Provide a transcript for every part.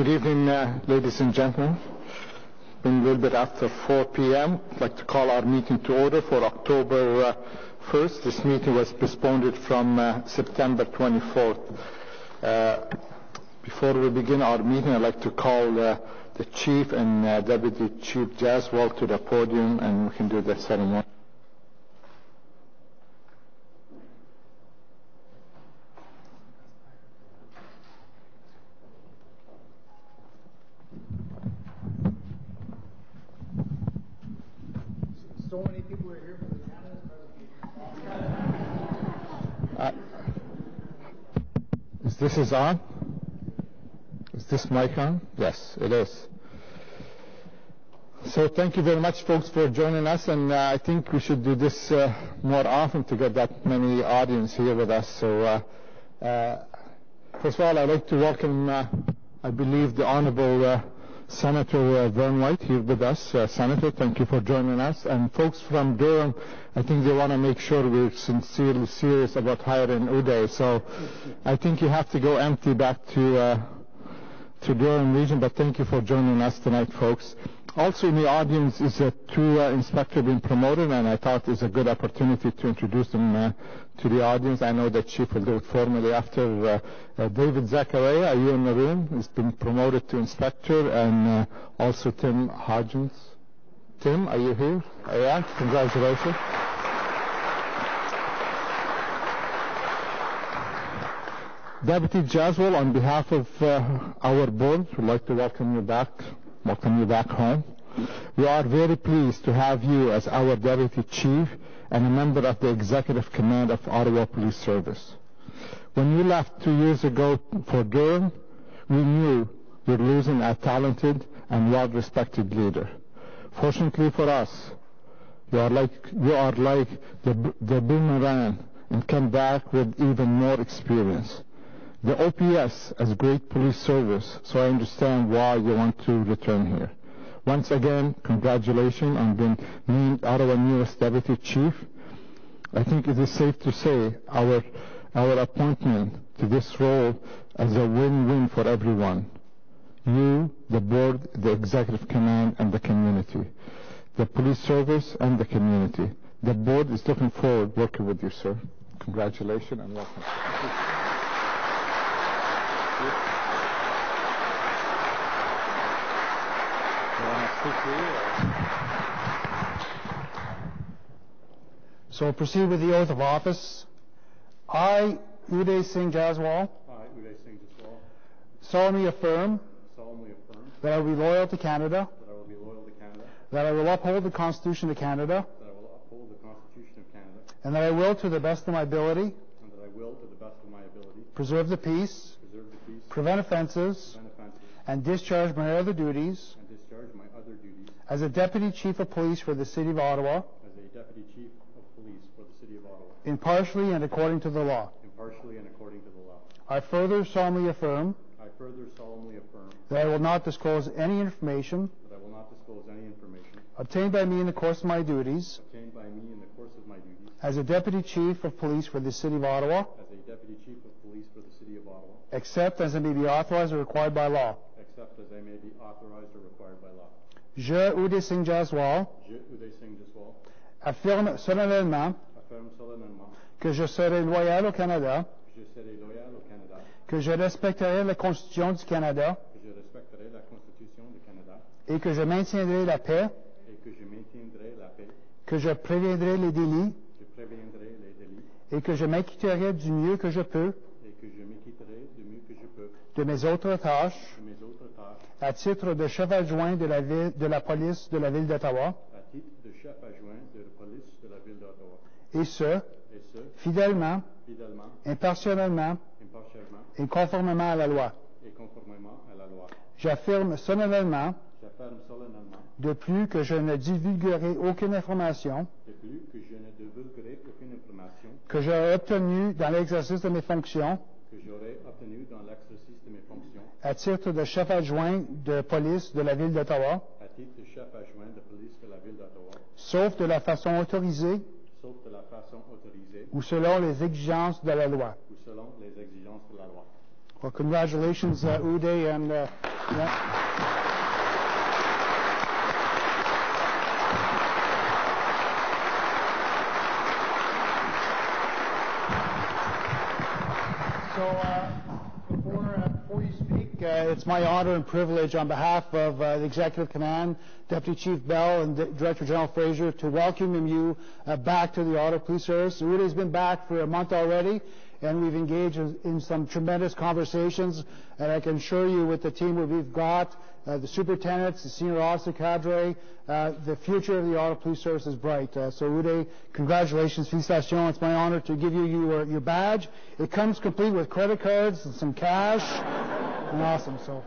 Good evening, ladies and gentlemen. It's been a little bit after 4 p.m. I'd like to call our meeting to order for October 1st. This meeting was postponed from September 24th. Before we begin our meeting, I'd like to call the Chief and Deputy Chief Jaswal to the podium, and we can do the ceremony. So many people are here for the Canada's presentation. Is this on? Is this mic on? Yes, it is. So thank you very much, folks, for joining us, and I think we should do this more often to get that many audience here with us. So first of all, I'd like to welcome, I believe, the Honorable Senator Vern White here with us. Senator, thank you for joining us. And folks from Durham, I think they want to make sure we're sincerely serious about hiring Uday. So I think you have to go empty back to Durham region, but thank you for joining us tonight, folks. Also in the audience is two inspectors being promoted, and I thought it's a good opportunity to introduce them to the audience. I know the Chief will do it formally after. David Zachariah, are you in the room? He's been promoted to inspector, and also Tim Hodgins. Tim, are you here? Yeah, congratulations. Deputy Jaswal, on behalf of our board, we'd like to welcome you back home. We are very pleased to have you as our Deputy Chief and a member of the Executive Command of Ottawa Police Service. When you left 2 years ago for Durham, we knew we were losing a talented and well-respected leader. Fortunately for us, you are like the boomerang and come back with even more experience. The OPS has a great police service, so I understand why you want to return here. Once again, congratulations on being named Ottawa's newest Deputy Chief. I think it is safe to say our appointment to this role is a win-win for everyone. You, the board, the Executive Command, and the community. The police service and the community. The board is looking forward to working with you, sir. Congratulations and welcome. So proceed with the oath of office. I, Uday Singh Jaswal, solemnly affirm that I will be loyal to Canada, that I will uphold the Constitution of Canada, and that I will, to the best of my ability, preserve the peace, prevent offences, and discharge my other duties as a Deputy Chief of Police for the City of Ottawa, impartially and according to the law. I further solemnly affirm that I will not disclose any information obtained by me in the course of my duties as a Deputy Chief of Police for the City of Ottawa, except as it may be authorized or required by law. Je, Uday Singh Jaswal, affirme solennellement que je serai loyal au Canada, que je respecterai la Constitution du Canada et que je maintiendrai la paix, que je préviendrai les délits et que je m'acquitterai du mieux que je peux de mes autres tâches à titre de chef adjoint de la police de la ville d'Ottawa, et ce, fidèlement, impartialement et conformément à la loi. J'affirme solennellement de plus que je ne divulguerai aucune information que j'aurai obtenue dans l'exercice de mes fonctions à titre de chef adjoint de police de la ville d'Ottawa, sauf de la façon autorisée ou selon les exigences de la loi. Well, congratulations, Uday, and before you speak, it's my honor and privilege on behalf of the Executive Command, Deputy Chief Bell, and Director General Fraser to welcome you back to the Ottawa Police Service. Uday's been back for a month already, and we've engaged in some tremendous conversations, and I can assure you with the team that we've got, the superintendents, the senior officer cadre, the future of the Ottawa Police Service is bright. So Uday, congratulations, Félicitations. It's my honor to give you your badge. It comes complete with credit cards and some cash, and awesome. So.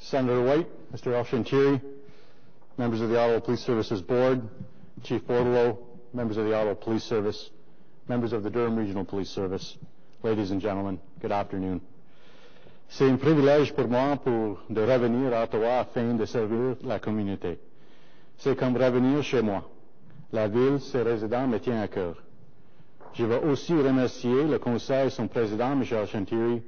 Senator White, Mr. El-Shantiri, members of the Ottawa Police Services Board, Chief Bordelot, members of the Ottawa Police Service, members of the Durham Regional Police Service, ladies and gentlemen, good afternoon. C'est un privilège pour moi de revenir à Ottawa afin de servir la communauté. C'est comme revenir chez moi. La ville, ses résidents me tient à cœur. Je veux aussi remercier le Conseil et son président, M. El-Shantiri,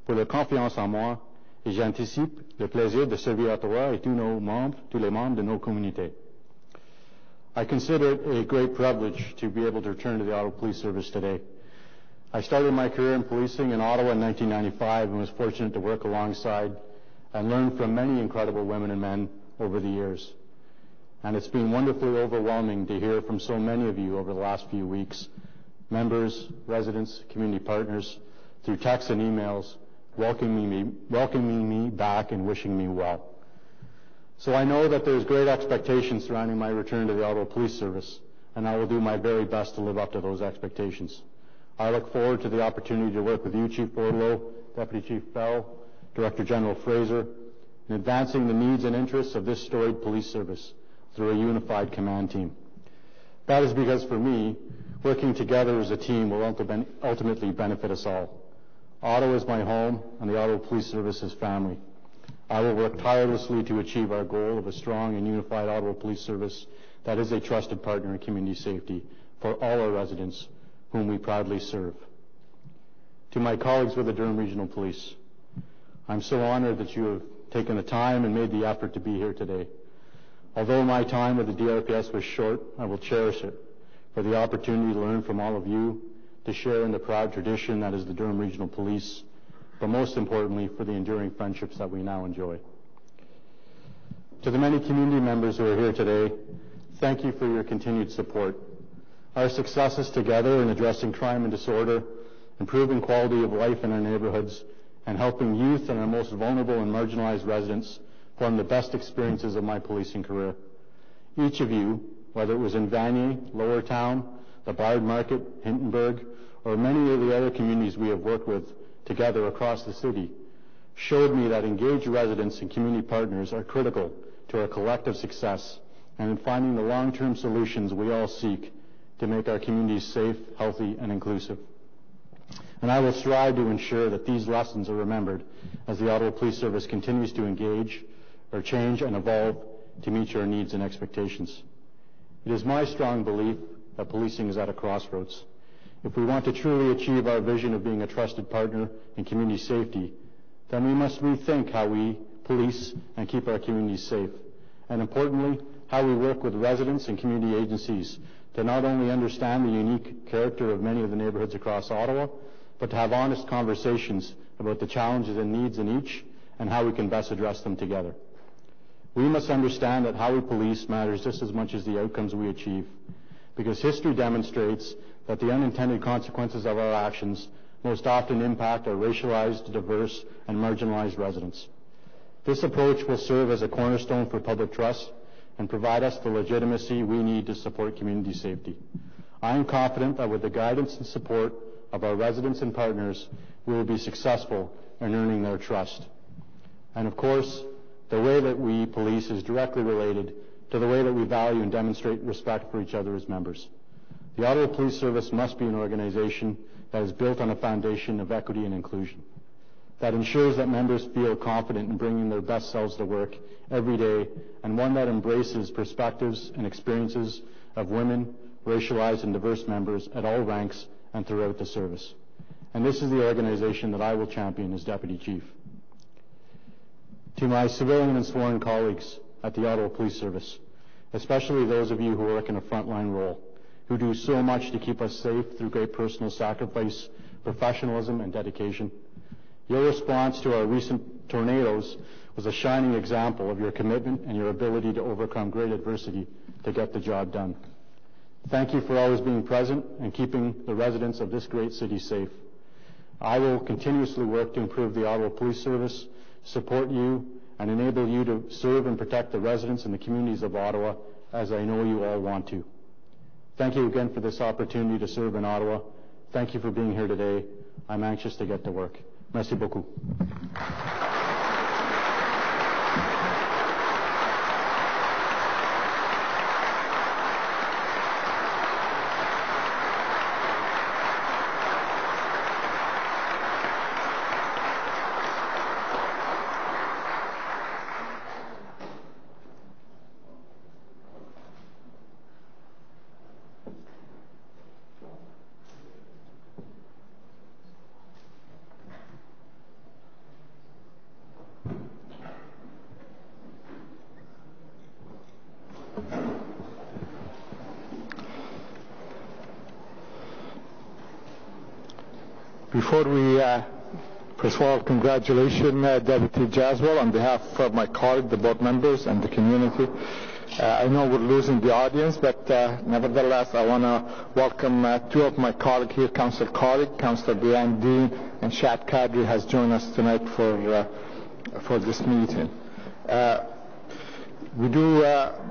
pour leur confiance en moi, et j'anticipe le plaisir de servir Ottawa et tous les membres de nos communautés. I consider it a great privilege to be able to return to the Ottawa Police Service today. I started my career in policing in Ottawa in 1995 and was fortunate to work alongside and learn from many incredible women and men over the years. And it's been wonderfully overwhelming to hear from so many of you over the last few weeks, members, residents, community partners, through texts and emails, welcoming me back and wishing me well. So I know that there's great expectations surrounding my return to the Ottawa Police Service, and I will do my very best to live up to those expectations. I look forward to the opportunity to work with you, Chief Bordelot, Deputy Chief Bell, Director General Fraser, in advancing the needs and interests of this storied police service through a unified command team. That is because for me, working together as a team will ultimately benefit us all. Ottawa is my home, and the Ottawa Police Service is family. I will work tirelessly to achieve our goal of a strong and unified Ottawa Police Service that is a trusted partner in community safety for all our residents, whom we proudly serve. To my colleagues with the Durham Regional Police, I'm so honored that you have taken the time and made the effort to be here today. Although my time with the DRPS was short, I will cherish it for the opportunity to learn from all of you, to share in the proud tradition that is the Durham Regional Police, but most importantly for the enduring friendships that we now enjoy. To the many community members who are here today, thank you for your continued support. Our successes together in addressing crime and disorder, improving quality of life in our neighborhoods, and helping youth and our most vulnerable and marginalized residents form the best experiences of my policing career. Each of you, whether it was in Vanier, Lower Town, the Bard Market, Hintonburg, or many of the other communities we have worked with together across the city, showed me that engaged residents and community partners are critical to our collective success and in finding the long-term solutions we all seek to make our communities safe, healthy, and inclusive. And I will strive to ensure that these lessons are remembered as the Ottawa Police Service continues to engage or change and evolve to meet your needs and expectations. It is my strong belief that policing is at a crossroads. If we want to truly achieve our vision of being a trusted partner in community safety, then we must rethink how we police and keep our communities safe, and importantly, how we work with residents and community agencies to not only understand the unique character of many of the neighborhoods across Ottawa, but to have honest conversations about the challenges and needs in each and how we can best address them together. We must understand that how we police matters just as much as the outcomes we achieve, because history demonstrates that the unintended consequences of our actions most often impact our racialized, diverse, and marginalized residents. This approach will serve as a cornerstone for public trust and provide us the legitimacy we need to support community safety. I am confident that with the guidance and support of our residents and partners, we will be successful in earning their trust. And of course, the way that we police is directly related to the way that we value and demonstrate respect for each other as members. The Ottawa Police Service must be an organization that is built on a foundation of equity and inclusion. that ensures that members feel confident in bringing their best selves to work every day, and one that embraces perspectives and experiences of women, racialized and diverse members at all ranks and throughout the service. And this is the organization that I will champion as Deputy Chief. To my civilian and sworn colleagues at the Ottawa Police Service, especially those of you who work in a frontline role, who do so much to keep us safe through great personal sacrifice, professionalism, and dedication, your response to our recent tornadoes was a shining example of your commitment and your ability to overcome great adversity to get the job done. Thank you for always being present and keeping the residents of this great city safe. I will continuously work to improve the Ottawa Police Service, support you, and enable you to serve and protect the residents and the communities of Ottawa, as I know you all want to. Thank you again for this opportunity to serve in Ottawa. Thank you for being here today. I'm anxious to get to work. Merci beaucoup. Before we, first of all, congratulations, Deputy Jaswell, on behalf of my colleagues, the board members, and the community. I know we're losing the audience, but nevertheless, I want to welcome two of my colleagues here, Council colleague, Councillor Diane Dean, and Shad Kadri has joined us tonight for this meeting. We do,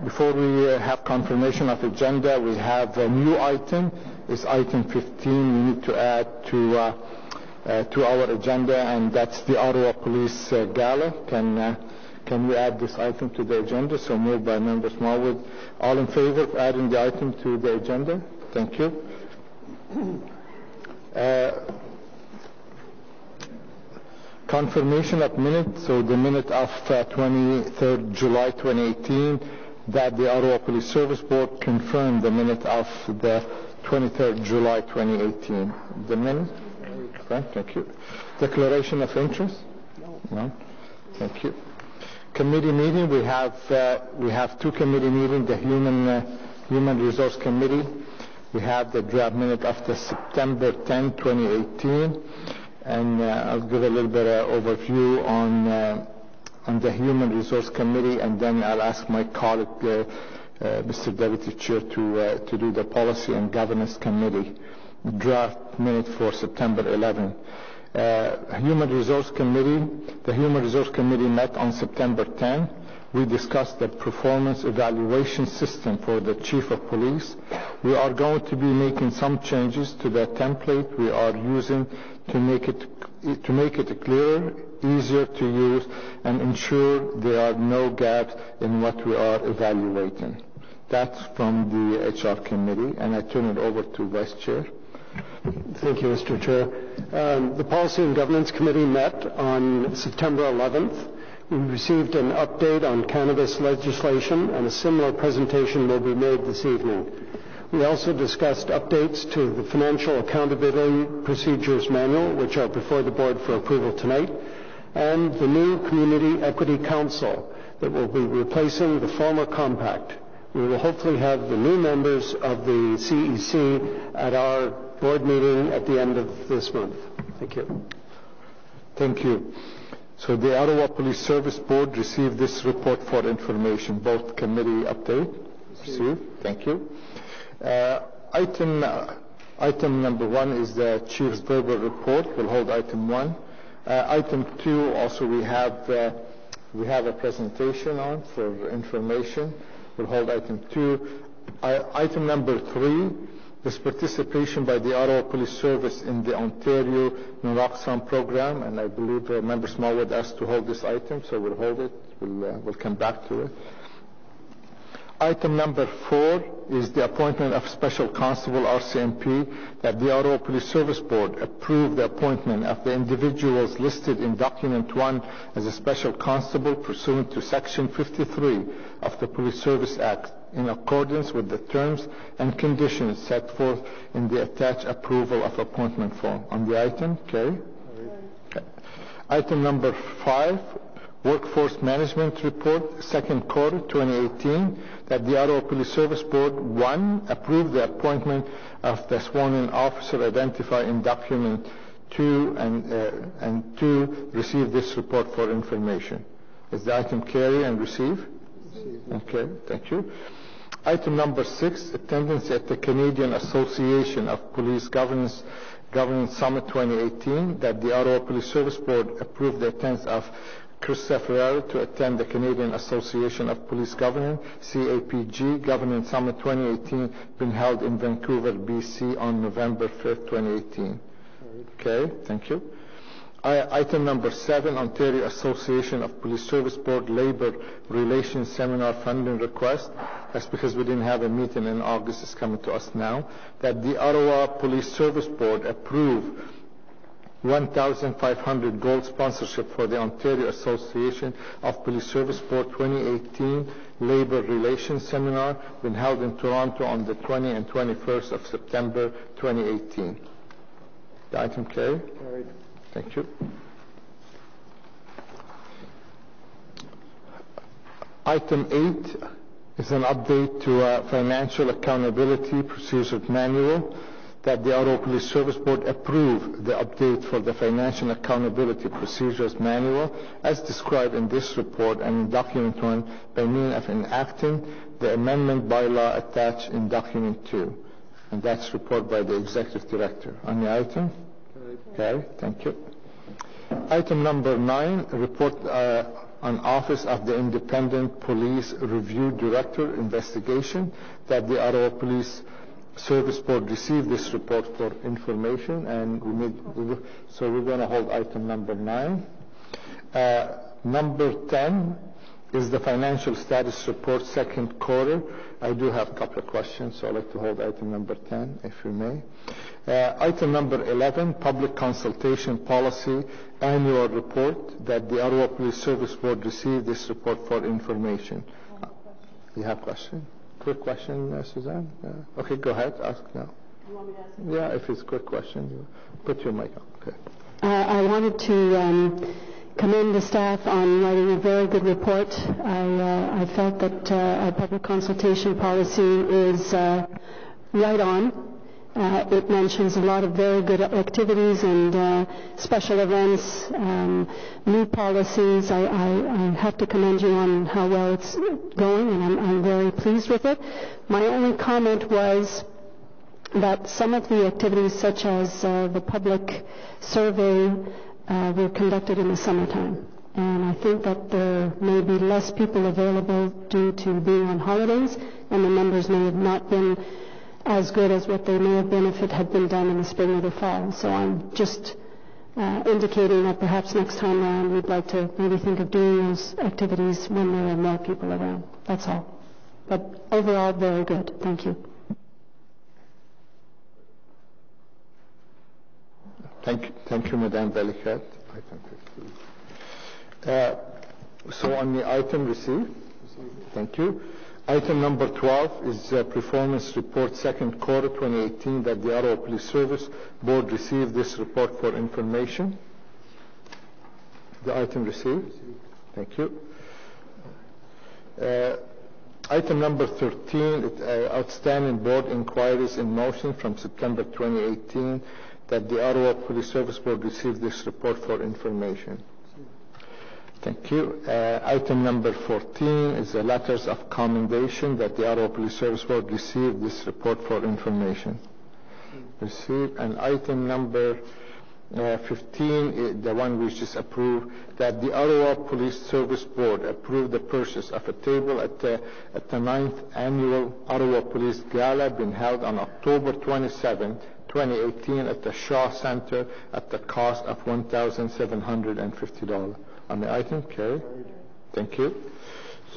before we have confirmation of agenda, we have a new item. It's item 15 we need to add to our agenda, and that's the Ottawa Police Gala. Can we add this item to the agenda? So moved by Member Smallwood. All in favor of adding the item to the agenda? Thank you. Confirmation of minutes. So the minute of 23rd July 2018, that the Ottawa Police Service Board confirmed the minute of the 23rd July 2018. The minute? Okay, thank you. Declaration of interest? No. Thank you. Committee meeting. We have two committee meetings. The Human Resource Committee. We have the draft minute of the September 10, 2018, and I'll give a little bit of overview on the Human Resource Committee, and then I'll ask my colleague, Mr. Deputy Chair, to do the Policy and Governance Committee draft minute for September 11. Human Resource Committee. The Human Resource Committee met on September 10. We discussed the performance evaluation system for the Chief of Police. We are going to be making some changes to the template we are using to make it clearer, easier to use, and ensure there are no gaps in what we are evaluating. That's from the HR Committee, and I turn it over to Vice Chair. Thank you, Mr. Chair. The Policy and Governance Committee met on September 11th. We received an update on cannabis legislation, and a similar presentation will be made this evening. We also discussed updates to the Financial Accountability Procedures Manual, which are before the Board for approval tonight, and the new Community Equity Council that will be replacing the former compact. We will hopefully have the new members of the CEC at our board meeting at the end of this month. Thank you. Thank you. So the Ottawa Police Service Board received this report for information, both committee update. Received. Thank you. Item number 1 is the Chief's verbal report. We'll hold item 1. Item 2 also we have a presentation on for information. We'll hold item 2. Item number 3 is participation by the Ottawa Police Service in the Ontario Naloxone program, and I believe Member Smallwood asked to hold this item, so we'll hold it. We'll come back to it. Item number 4 is the appointment of Special Constable RCMP, that the Ottawa Police Service Board approve the appointment of the individuals listed in Document 1 as a Special Constable pursuant to Section 53 of the Police Service Act in accordance with the terms and conditions set forth in the attached approval of appointment form. On the item, Kerry? Okay. Item number 5, Workforce Management Report, second quarter 2018, that the Ottawa Police Service Board, 1, approve the appointment of the sworn-in officer identified in Document 2, and 2, receive this report for information. Is the item carry and receive? Okay, thank you. Item number 6, attendance at the Canadian Association of Police Governance Summit 2018, that the Ottawa Police Service Board approve the attendance of Christopher to attend the Canadian Association of Police Governance, CAPG, Governance Summit 2018, been held in Vancouver, BC on November 5th, 2018. Okay, thank you. Item number 7, Ontario Association of Police Service Board Labor Relations Seminar funding request. That's because we didn't have a meeting in August. It's coming to us now. That the Ottawa Police Service Board approve 1,500 gold sponsorship for the Ontario Association of Police Service Board 2018 Labor Relations Seminar, been held in Toronto on the 20th and 21st of September 2018. The item carried. Thank you. Item 8 is an update to Financial Accountability Procedure Manual, that the Ottawa Police Service Board approve the update for the Financial Accountability Procedures Manual as described in this report and in Document 1 by means of enacting the amendment by law attached in Document 2. And that's reported by the Executive Director. On the item? Okay, thank you. Item number 9, report on Office of the Independent Police Review Director investigation, that the Ottawa Police Service Board received this report for information, and so we're going to hold item number 9. Number 10 is the Financial Status Report, second quarter. I do have a couple of questions, so I'd like to hold item number 10, if you may. Item number 11, Public Consultation Policy Annual Report, that the Ottawa Police Service Board received this report for information. You have a question? Quick question, Suzanne? Okay, go ahead, ask now. You want me to ask? Yeah, if it's a quick question, you put your mic on. Okay. I wanted to commend the staff on writing a very good report. I felt that our public consultation policy is right on. It mentions a lot of very good activities and special events, new policies. I have to commend you on how well it's going, and I'm very pleased with it. My only comment was that some of the activities, such as the public survey, were conducted in the summertime. And I think that there may be less people available due to being on holidays, and the numbers may have not been as good as what they may have been if it had been done in the spring or the fall. So I'm just indicating that perhaps next time around we'd like to maybe think of doing those activities when there are more people around. That's all. But overall, very good. Thank you. Thank you, Madame Valiquette. So on the item received, thank you. Item number 12 is Performance Report, second quarter 2018, that the Ottawa Police Service Board received this report for information. The item received. Thank you. Item number 13, Outstanding Board Inquiries in Motion from September 2018, that the Ottawa Police Service Board received this report for information. Thank you. Item number 14 is the Letters of Commendation, that the Ottawa Police Service Board received this report for information. Received. And item number 15, the one we just approved, that the Ottawa Police Service Board approved the purchase of a table at the 9th Annual Ottawa Police Gala, being held on October 27, 2018 at the Shaw Center at the cost of $1,750. On the item, carried. Thank you.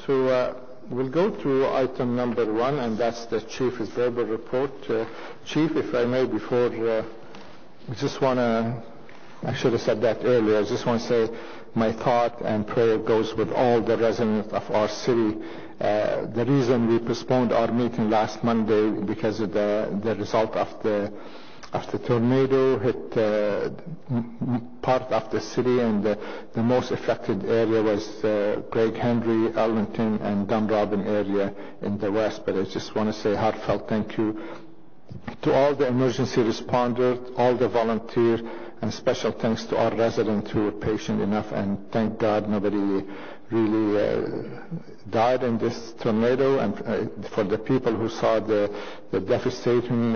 So We'll go through item number 1, and that's the Chief's verbal report. Chief, if I may, before we just want to, I should have said that earlier, I just want to say my thought and prayer goes with all the residents of our city. The reason we postponed our meeting last Monday because of the result of the tornado hit part of the city, and the most affected area was Craig Henry, Arlington, and Dunrobin area in the west. But I just want to say heartfelt thank you to all the emergency responders, all the volunteers, and special thanks to our residents who were patient enough, and thank God nobody really died in this tornado, and for the people who saw the devastating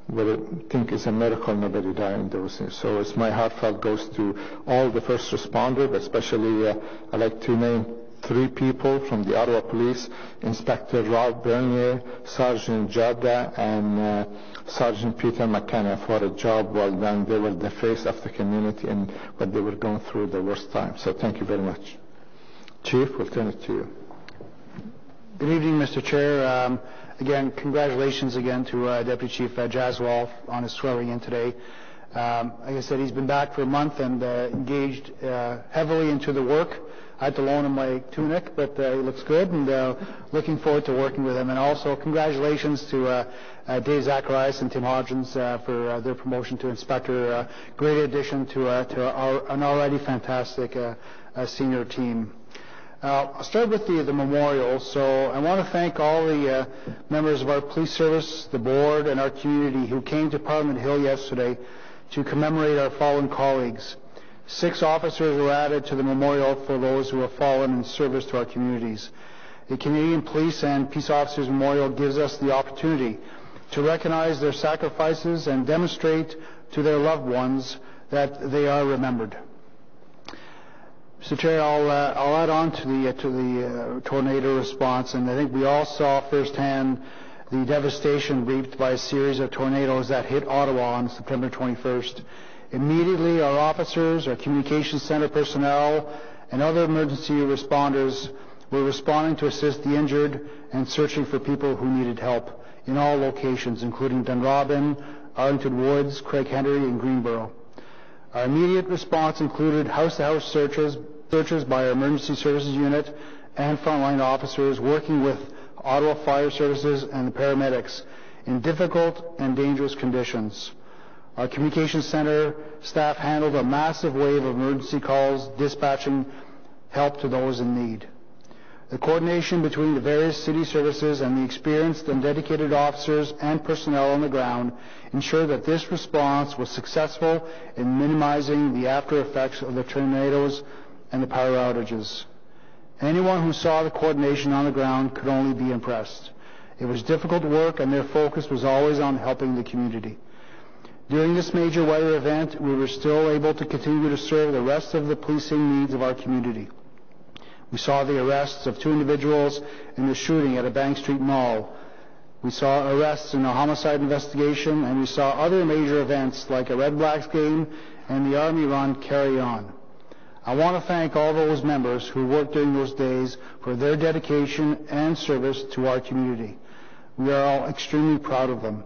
what I think is a miracle nobody died in those things. So it's my heartfelt goes to all the first responders, especially I'd like to name 3 people from the Ottawa Police: Inspector Rob Bernier, Sergeant Jada, and Sergeant Peter McKenna, for a job well done. They were the face of the community and what they were going through the worst time. So thank you very much. Chief, we'll turn it to you. Good evening, Mr. Chair. Again, congratulations again to Deputy Chief Jaswal on his swearing in today. Like I said, he's been back for a month and engaged heavily into the work. I had to loan him my tunic, but he looks good, and looking forward to working with him. And also, congratulations to Dave Zacharias and Tim Hodgins for their promotion to inspector. Great addition to an already fantastic senior team. I'll start with the memorial. So I want to thank all the members of our police service, the board, and our community who came to Parliament Hill yesterday to commemorate our fallen colleagues. 6 officers were added to the memorial for those who have fallen in service to our communities. The Canadian Police and Peace Officers Memorial gives us the opportunity to recognize their sacrifices and demonstrate to their loved ones that they are remembered. Mr. Chair, I'll add on to the tornado response, and I think we all saw firsthand the devastation reaped by a series of tornadoes that hit Ottawa on September 21st. Immediately, our officers, our communications center personnel, and other emergency responders were responding to assist the injured and searching for people who needed help in all locations, including Dunrobin, Arlington Woods, Craig Henry, and Greenboro. Our immediate response included house-to-house searches by our emergency services unit and frontline officers working with Ottawa Fire Services and the paramedics in difficult and dangerous conditions. Our communications center staff handled a massive wave of emergency calls, dispatching help to those in need. The coordination between the various city services and the experienced and dedicated officers and personnel on the ground ensured that this response was successful in minimizing the after effects of the tornadoes and the power outages. Anyone who saw the coordination on the ground could only be impressed. It was difficult work, and their focus was always on helping the community. During this major weather event, we were still able to continue to serve the rest of the policing needs of our community. We saw the arrests of 2 individuals in the shooting at a Bank Street mall. We saw arrests in a homicide investigation, and we saw other major events like a Red Blacks game and the Army Run carry on. I want to thank all those members who worked during those days for their dedication and service to our community. We are all extremely proud of them.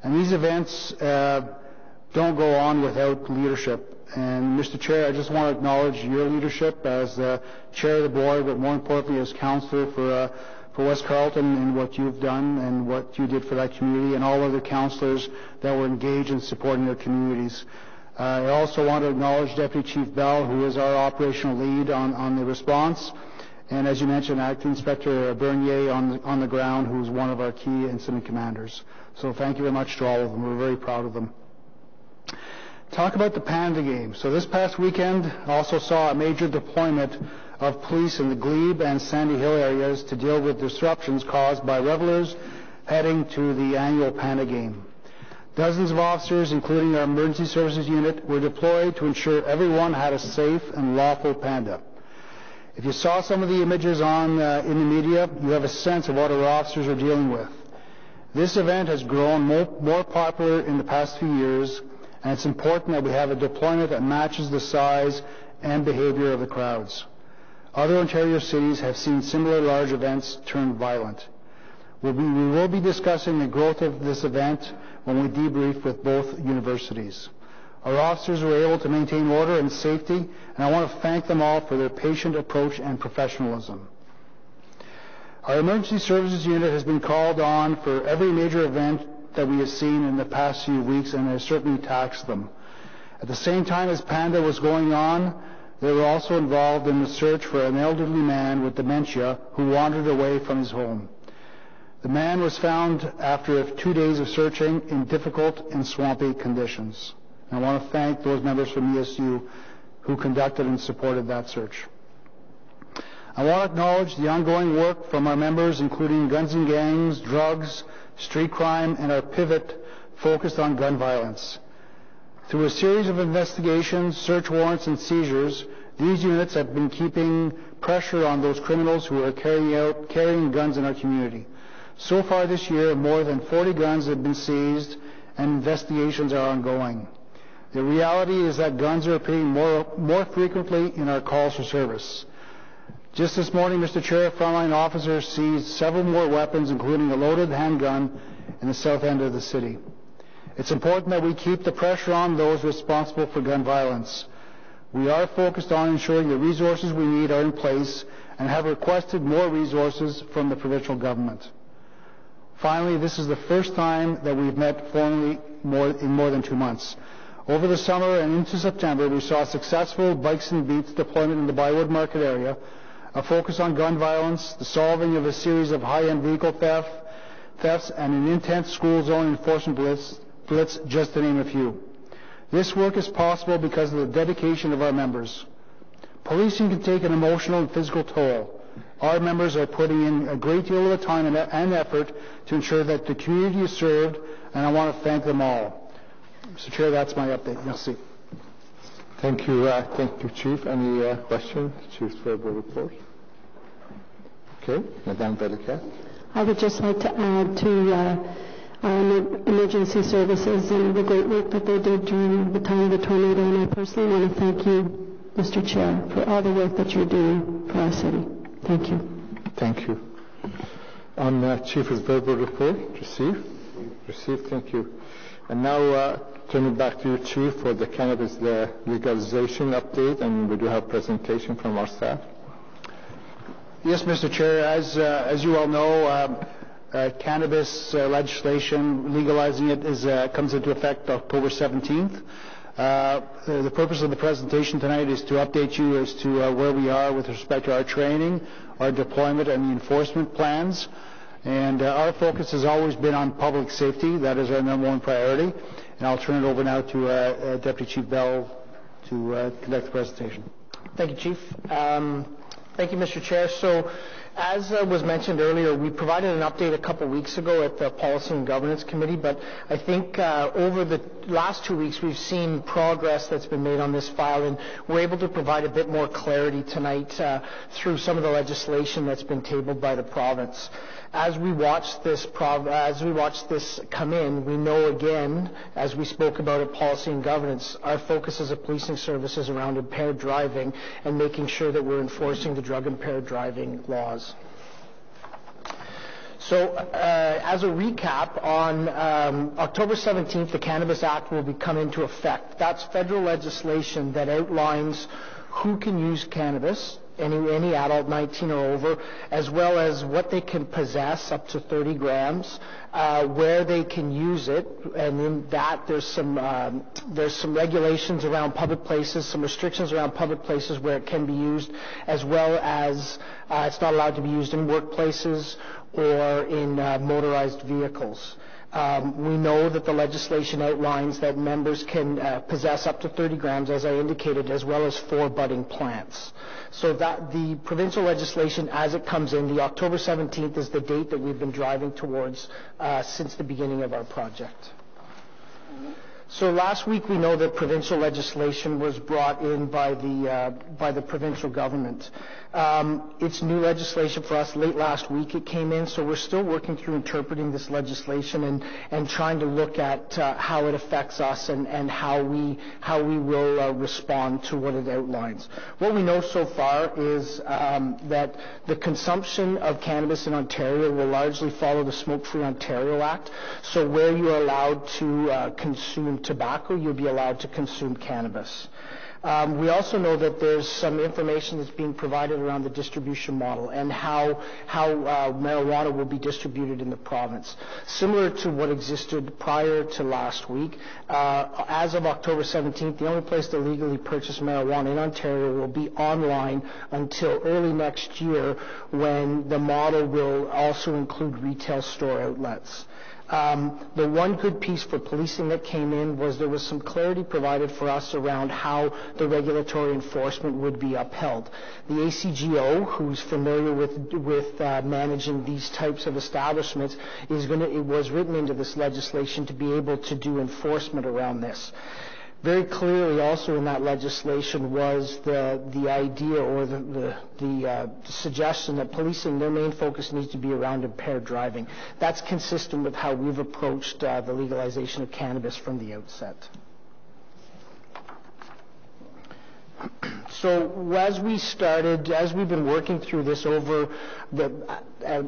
And these events don't go on without leadership. And Mr. Chair, I just want to acknowledge your leadership as the chair of the board, but more importantly as councillor for West Carleton, and what you've done and what you did for that community, and all other councillors that were engaged in supporting their communities. I also want to acknowledge Deputy Chief Bell, who is our operational lead on the response, and as you mentioned, Acting Inspector Bernier on the ground, who is one of our key incident commanders. So thank you very much to all of them. We're very proud of them. Talk about the Panda game. So this past weekend also saw a major deployment of police in the Glebe and Sandy Hill areas to deal with disruptions caused by revelers heading to the annual Panda game. Dozens of officers, including our emergency services unit, were deployed to ensure everyone had a safe and lawful Panda. If you saw some of the images in the media, you have a sense of what our officers are dealing with. This event has grown more popular in the past few years, and it's important that we have a deployment that matches the size and behavior of the crowds. Other Ontario cities have seen similar large events turn violent. We will be discussing the growth of this event when we debrief with both universities. Our officers were able to maintain order and safety, and I want to thank them all for their patient approach and professionalism. Our emergency services unit has been called on for every major event that we have seen in the past few weeks and has certainly taxed them. At the same time as Panda was going on, they were also involved in the search for an elderly man with dementia who wandered away from his home. The man was found after 2 days of searching in difficult and swampy conditions. I want to thank those members from ESU who conducted and supported that search. I want to acknowledge the ongoing work from our members, including Guns and Gangs, Drugs, Street Crime, and our pivot focused on gun violence. Through a series of investigations, search warrants, and seizures, these units have been keeping pressure on those criminals who are carrying guns in our community. So far this year, more than 40 guns have been seized, and investigations are ongoing. The reality is that guns are appearing more frequently in our calls for service. Just this morning, Mr. Chair, frontline officers seized several more weapons, including a loaded handgun, in the south end of the city. It's important that we keep the pressure on those responsible for gun violence. We are focused on ensuring the resources we need are in place and have requested more resources from the provincial government. Finally, this is the first time that we've met formally in more than 2 months. Over the summer and into September, we saw successful Bikes and Beats deployment in the Bywood Market area, a focus on gun violence, the solving of a series of high-end vehicle thefts, and an intense school zone enforcement blitz, just to name a few. This work is possible because of the dedication of our members. Policing can take an emotional and physical toll. Our members are putting in a great deal of time and effort to ensure that the community is served, and I want to thank them all. Mr. Chair, that's my update. Merci. Thank you, Chief. Any questions? Chief's verbal report. Okay, Madame Bellicat. I would just like to add to our emergency services and the great work that they did during the time of the tornado, and I personally want to thank you, Mr. Chair, for all the work that you're doing for our city. Thank you. Thank you. On Chief's verbal report, received. Thank you. And now turning back to you, Chief, for the cannabis legalization update, and we do have a presentation from our staff. Yes, Mr. Chair. As you all know, cannabis legislation, legalizing it, comes into effect October 17th. The purpose of the presentation tonight is to update you as to where we are with respect to our training, our deployment, and the enforcement plans. And our focus has always been on public safety. That is our number one priority. And I'll turn it over now to Deputy Chief Bell to conduct the presentation. Thank you, Chief. Thank you, Mr. Chair. So, as was mentioned earlier, we provided an update a couple weeks ago at the Policy and Governance Committee, but I think over the last 2 weeks we've seen progress that's been made on this file, and we're able to provide a bit more clarity tonight through some of the legislation that's been tabled by the province. As we watch this come in, we know again, as we spoke about at Policy and Governance, our focus as a policing service is around impaired driving and making sure that we're enforcing the drug impaired driving laws. So, as a recap, on October 17th, the Cannabis Act will come into effect. That's federal legislation that outlines who can use cannabis, any adult 19 or over, as well as what they can possess, up to 30 grams, where they can use it, and in that there's some regulations around public places, some restrictions around public places where it can be used, as well as it's not allowed to be used in workplaces or in motorized vehicles. We know that the legislation outlines that members can possess up to 30 grams, as I indicated, as well as 4 budding plants. So that the provincial legislation, as it comes in, the October 17th is the date that we've been driving towards since the beginning of our project. So last week we know that provincial legislation was brought in by the provincial government. It's new legislation for us. Late last week it came in, so we're still working through interpreting this legislation and trying to look at how it affects us and how we will respond to what it outlines. What we know so far is that the consumption of cannabis in Ontario will largely follow the Smoke-Free Ontario Act. So where you are allowed to consume tobacco, you'll be allowed to consume cannabis. We also know that there's some information that's being provided around the distribution model and how marijuana will be distributed in the province. Similar to what existed prior to last week, as of October 17th, the only place to legally purchase marijuana in Ontario will be online until early next year, when the model will also include retail store outlets. The one good piece for policing that came in was there was some clarity provided for us around how the regulatory enforcement would be upheld. The ACGO, who's familiar with managing these types of establishments, it was written into this legislation to be able to do enforcement around this. Very clearly also in that legislation was the idea or the suggestion that policing, their main focus needs to be around impaired driving. That's consistent with how we've approached the legalization of cannabis from the outset. So as we've been working through this over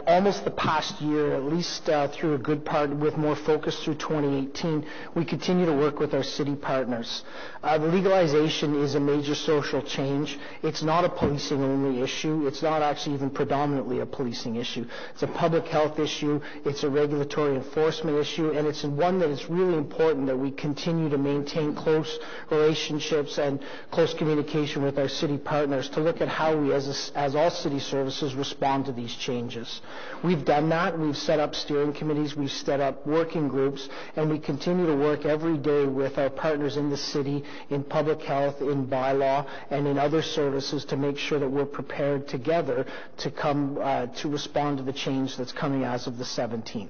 almost the past year, at least through a good part with more focus through 2018, we continue to work with our city partners. The legalization is a major social change. It's not a policing only issue. It's not actually even predominantly a policing issue. It's a public health issue. It's a regulatory enforcement issue, and it's one that it's really important that we continue to maintain close relationships and close communication with our city partners to look at how we as all city services respond to these changes. We've done that. We've set up steering committees. We've set up working groups, and we continue to work every day with our partners in the city, in public health, in bylaw, and in other services to make sure that we're prepared together to come to respond to the change that's coming as of the 17th.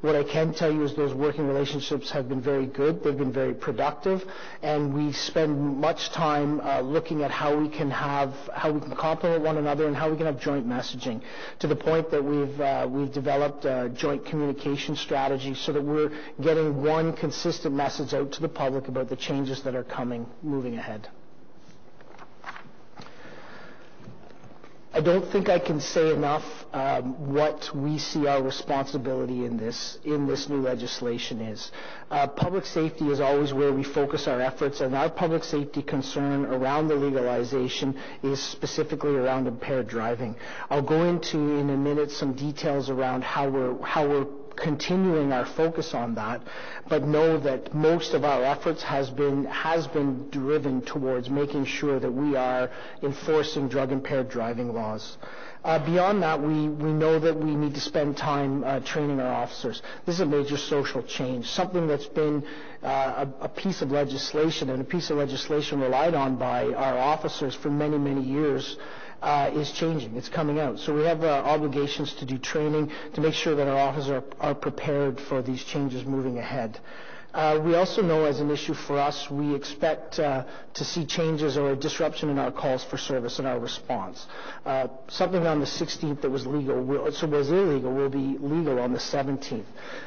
What I can tell you is those working relationships have been very good. They've been very productive, and we spend much time looking at how we can complement one another and how we can have joint messaging, to the point that we've developed a joint communication strategy so that we're getting one consistent message out to the public about the changes that are moving ahead. I don't think I can say enough what we see our responsibility in this new legislation is. Public safety is always where we focus our efforts, and our public safety concern around the legalization is specifically around impaired driving. I'll go into in a minute some details around how we're continuing our focus on that, but know that most of our efforts has been driven towards making sure that we are enforcing drug-impaired driving laws. Beyond that, we know that we need to spend time training our officers. This is a major social change, something that's been a piece of legislation, and a piece of legislation relied on by our officers for many, many years. Is changing. It's coming out. So we have obligations to do training to make sure that our officers are prepared for these changes moving ahead. We also know, as an issue for us, we expect to see changes or a disruption in our calls for service and our response. Something on the 16th that was illegal will be legal on the 17th.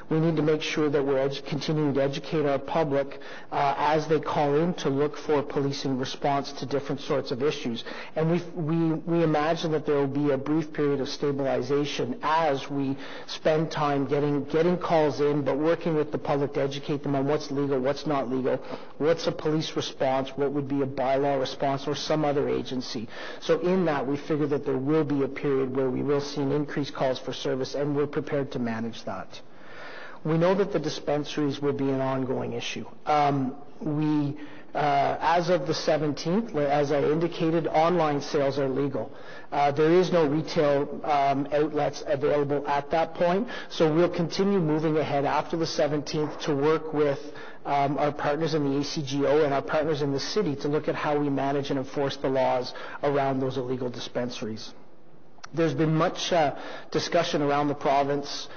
We need to make sure that we're continuing to educate our public as they call in to look for policing response to different sorts of issues. And we imagine that there will be a brief period of stabilization as we spend time getting calls in, but working with the public to educate them on what's legal, what's not legal, what's a police response, what would be a bylaw response, or some other agency. So in that, we figure that there will be a period where we will see an increased calls for service, and we're prepared to manage that. We know that the dispensaries will be an ongoing issue. As of the 17th, as I indicated, online sales are legal. There is no retail outlets available at that point, so we'll continue moving ahead after the 17th to work with our partners in the ACGO and our partners in the city to look at how we manage and enforce the laws around those illegal dispensaries. There's been much discussion around the province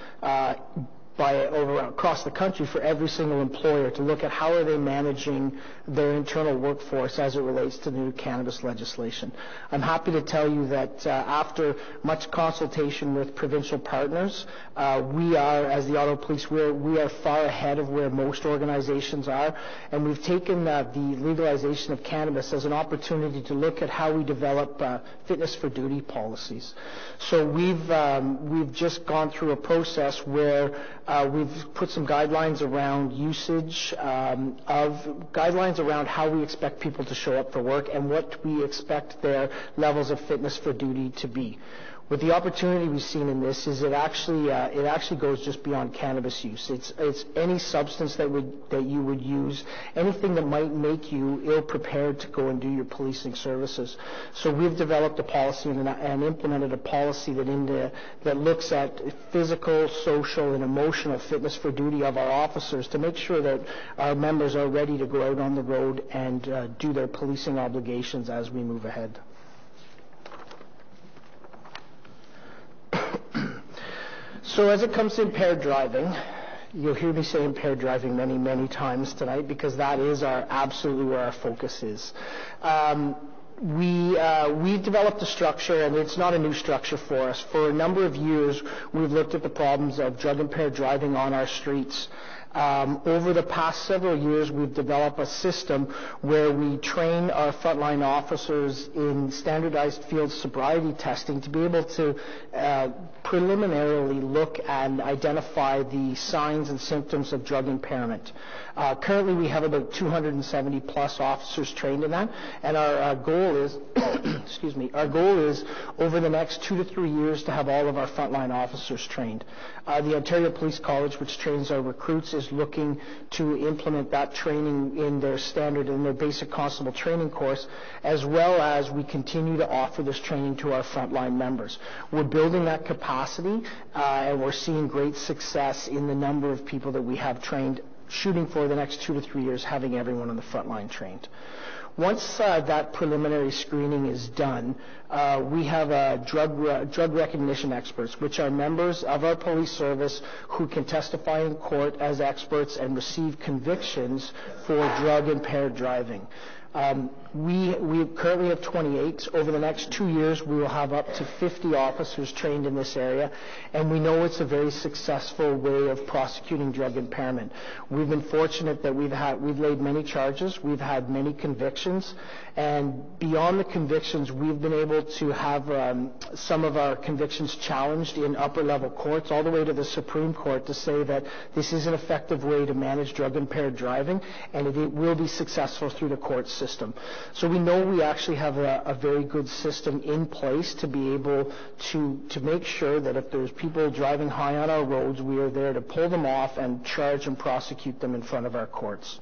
across the country for every single employer to look at how are they managing their internal workforce as it relates to the new cannabis legislation. I'm happy to tell you that after much consultation with provincial partners, we are, as the Ottawa Police, we are far ahead of where most organizations are, and we've taken the legalization of cannabis as an opportunity to look at how we develop fitness for duty policies. So we've just gone through a process where we've put some guidelines around usage, guidelines around how we expect people to show up for work and what we expect their levels of fitness for duty to be. What the opportunity we've seen in this is it actually goes just beyond cannabis use. It's any substance that you would use, anything that might make you ill-prepared to go and do your policing services. So we've developed a policy and implemented a policy that looks at physical, social, and emotional fitness for duty of our officers to make sure that our members are ready to go out on the road and do their policing obligations as we move ahead. So as it comes to impaired driving, you'll hear me say impaired driving many, many times tonight because that is absolutely where our focus is. We've developed a structure, and it's not a new structure for us. For a number of years, we've looked at the problems of drug-impaired driving on our streets. Over the past several years, we've developed a system where we train our frontline officers in standardized field sobriety testing to be able to preliminarily look and identify the signs and symptoms of drug impairment. Currently, we have about 270 plus officers trained in that, and our goal is, our goal is over the next 2 to 3 years to have all of our frontline officers trained. The Ontario Police College, which trains our recruits, is looking to implement that training in their standard and their basic constable training course, as well as we continue to offer this training to our frontline members. We're building that capacity, and we're seeing great success in the number of people that we have trained, shooting for the next 2 to 3 years, having everyone on the front line trained. Once that preliminary screening is done, we have drug recognition experts, which are members of our police service who can testify in court as experts and receive convictions for drug-impaired driving. We currently have 28. Over the next 2 years, we will have up to 50 officers trained in this area, and we know it's a very successful way of prosecuting drug impairment. We've been fortunate that we've laid many charges, we've had many convictions, and beyond the convictions, we've been able to have some of our convictions challenged in upper-level courts, all the way to the Supreme Court, to say that this is an effective way to manage drug-impaired driving, and it will be successful through the court system. So we know we actually have a very good system in place to be able to make sure that if there's people driving high on our roads, we are there to pull them off and charge and prosecute them in front of our courts.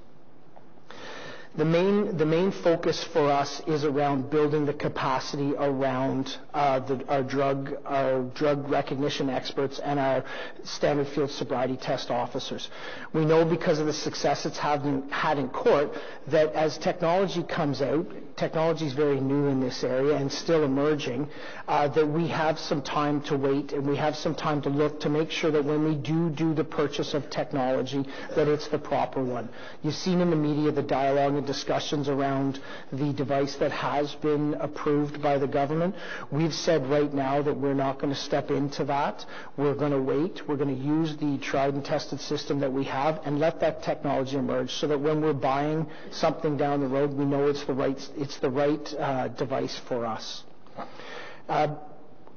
The main focus for us is around building the capacity around our drug recognition experts and our standard field sobriety test officers. We know because of the success it's had in court that as technology comes out, technology is very new in this area and still emerging, that we have some time to wait and we have some time to look to make sure that when we do the purchase of technology, that it's the proper one. You've seen in the media the dialogue and discussions around the device that has been approved by the government. We've said right now that we're not going to step into that. We're going to wait. We're going to use the tried and tested system that we have and let that technology emerge so that when we're buying something down the road, we know it's the right device for us.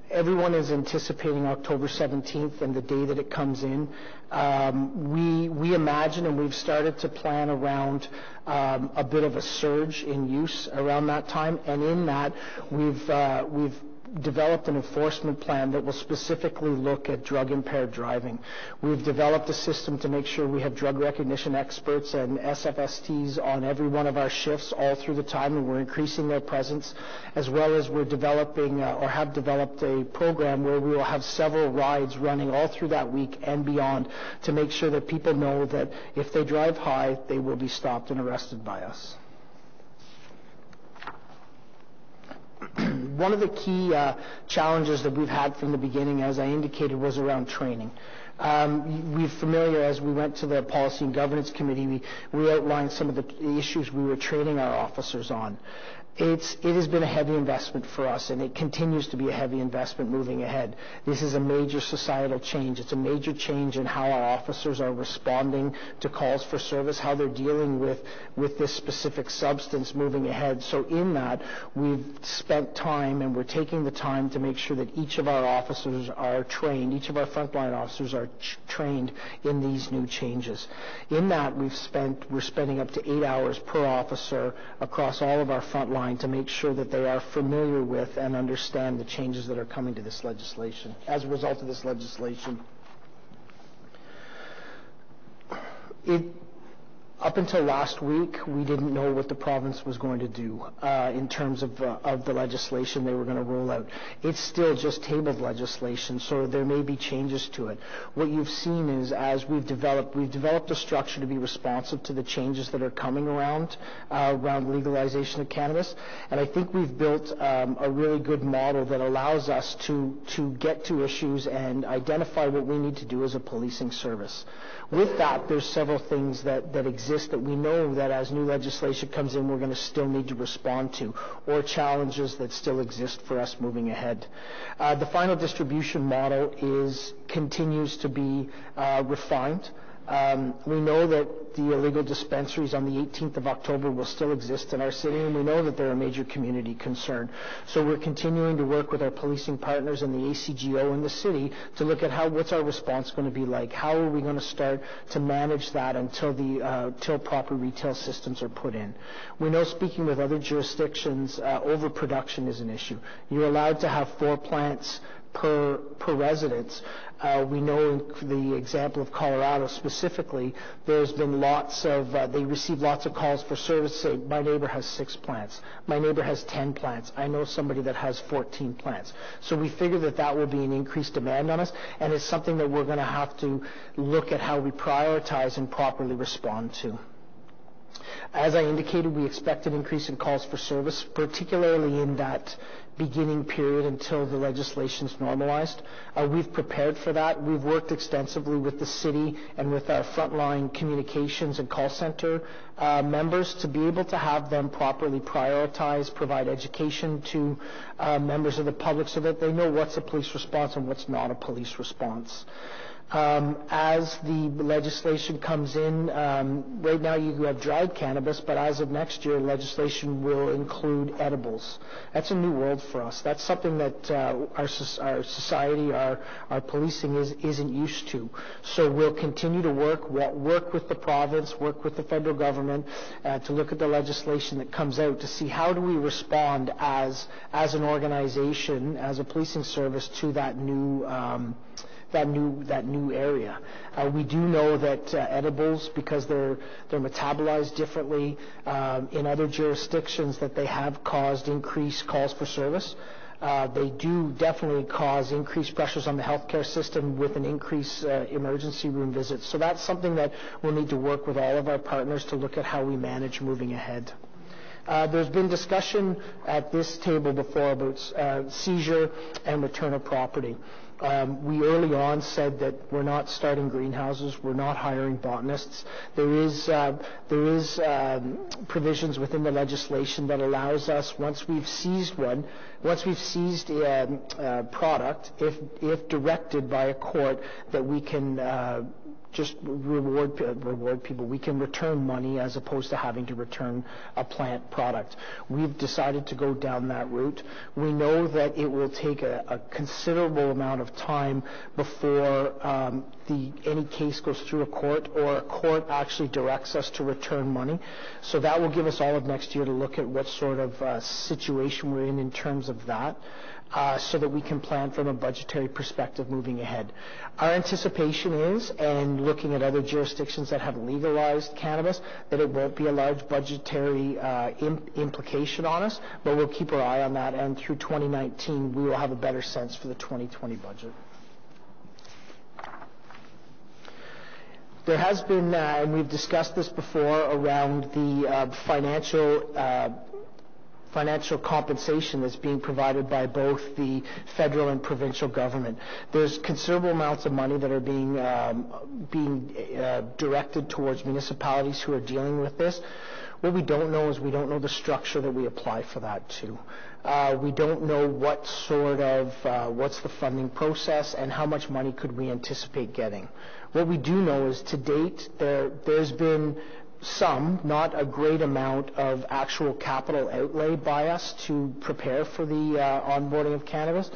Everyone is anticipating October 17th and the day that it comes in. We imagine, and we've started to plan around a bit of a surge in use around that time, and in that we've developed an enforcement plan that will specifically look at drug-impaired driving. We've developed a system to make sure we have drug recognition experts and SFSTs on every one of our shifts all through the time, and we're increasing their presence, as well as we're developing or have developed a program where we will have several rides running all through that week and beyond to make sure that people know that if they drive high, they will be stopped and arrested by us. One of the key challenges that we've had from the beginning, as I indicated, was around training. We're familiar, as we went to the Policy and Governance Committee, we outlined some of the issues we were training our officers on. It has been a heavy investment for us, and it continues to be a heavy investment moving ahead. This is a major societal change. It's a major change in how our officers are responding to calls for service, how they're dealing with this specific substance moving ahead. So in that, we've spent time, and we're taking the time to make sure that each of our officers are trained, each of our frontline officers are trained in these new changes. In that, we're spending up to 8 hours per officer across all of our frontline to make sure that they are familiar with and understand the changes that are coming to this legislation, as a result of this legislation. Up until last week, we didn't know what the province was going to do in terms of the legislation they were going to roll out. It's still just tabled legislation, so there may be changes to it. What you've seen is, as we've developed a structure to be responsive to the changes that are coming around legalization of cannabis, and I think we've built a really good model that allows us to get to issues and identify what we need to do as a policing service. With that, there's several things that exist that we know that as new legislation comes in, we're going to still need to respond to, or challenges that still exist for us moving ahead. The final distribution model continues to be refined. We know that the illegal dispensaries on the 18th of October will still exist in our city, and we know that they're a major community concern. So we're continuing to work with our policing partners and the ACGO in the city to look at what's our response going to be like. How are we going to start to manage that until proper retail systems are put in? We know, speaking with other jurisdictions, overproduction is an issue. You're allowed to have 4 plants per residence. We know in the example of Colorado specifically, there's been they receive lots of calls for service. Say, my neighbor has 6 plants. My neighbor has 10 plants. I know somebody that has 14 plants. So we figure that will be an increased demand on us, and it's something that we're going to have to look at how we prioritize and properly respond to. As I indicated, we expect an increase in calls for service, particularly in that beginning period until the legislation is normalized. We've prepared for that. We've worked extensively with the city and with our frontline communications and call center members to be able to have them properly prioritize, provide education to members of the public so that they know what's a police response and what's not a police response. As the legislation comes in, right now you have dried cannabis, but as of next year, legislation will include edibles. That's a new world for us. That's something that our society, our policing isn't used to. So we'll continue to work with the province, work with the federal government to look at the legislation that comes out to see how do we respond as an organization, as a policing service to that new area. We do know that edibles, because they're metabolized differently in other jurisdictions, that they have caused increased calls for service. They do definitely cause increased pressures on the healthcare system with an increased emergency room visits. So that's something that we'll need to work with all of our partners to look at how we manage moving ahead. There's been discussion at this table before about seizure and return of property. We early on said that we're not starting greenhouses, we're not hiring botanists. There is provisions within the legislation that allows us, once we've seized a product, if directed by a court, that we can just reward people. We can return money as opposed to having to return a plant product. We've decided to go down that route. We know that it will take a considerable amount of time before any case goes through a court or a court actually directs us to return money. So that will give us all of next year to look at what sort of situation we're in terms of that. So that we can plan from a budgetary perspective moving ahead. Our anticipation is, and looking at other jurisdictions that have legalized cannabis, that it won't be a large budgetary implication on us, but we'll keep our eye on that, and through 2019 we will have a better sense for the 2020 budget. There has been, and we've discussed this before, around the financial financial compensation that's being provided by both the federal and provincial government. There's considerable amounts of money that are being directed towards municipalities who are dealing with this. What we don't know is we don't know the structure that we apply for that to. We don't know what sort of, what's the funding process and how much money could we anticipate getting. What we do know is to date there's been some, not a great amount of actual capital outlay by us to prepare for the onboarding of cannabis.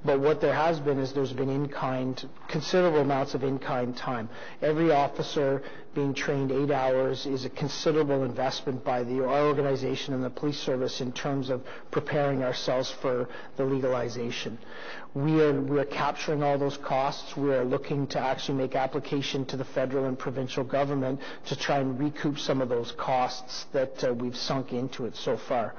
But what there has been is there's been in-kind, considerable amounts of in-kind time. Every officer being trained 8 hours is a considerable investment by our organization and the police service in terms of preparing ourselves for the legalization. We are capturing all those costs. We are looking to actually make application to the federal and provincial government to try and recoup some of those costs that we've sunk into it so far.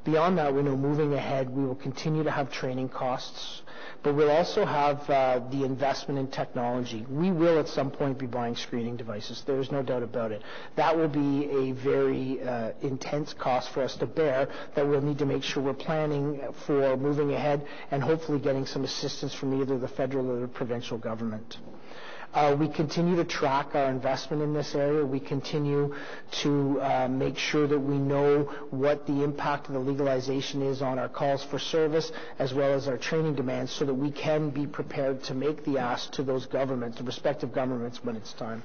Beyond that, we know moving ahead, we will continue to have training costs, but we'll also have the investment in technology. We will at some point be buying screening devices. There is no doubt about it. That will be a very intense cost for us to bear that we'll need to make sure we're planning for moving ahead and hopefully getting some assistance from either the federal or the provincial government. We continue to track our investment in this area. We continue to make sure that we know what the impact of the legalization is on our calls for service as well as our training demands so that we can be prepared to make the ask to those governments, the respective governments, when it's time.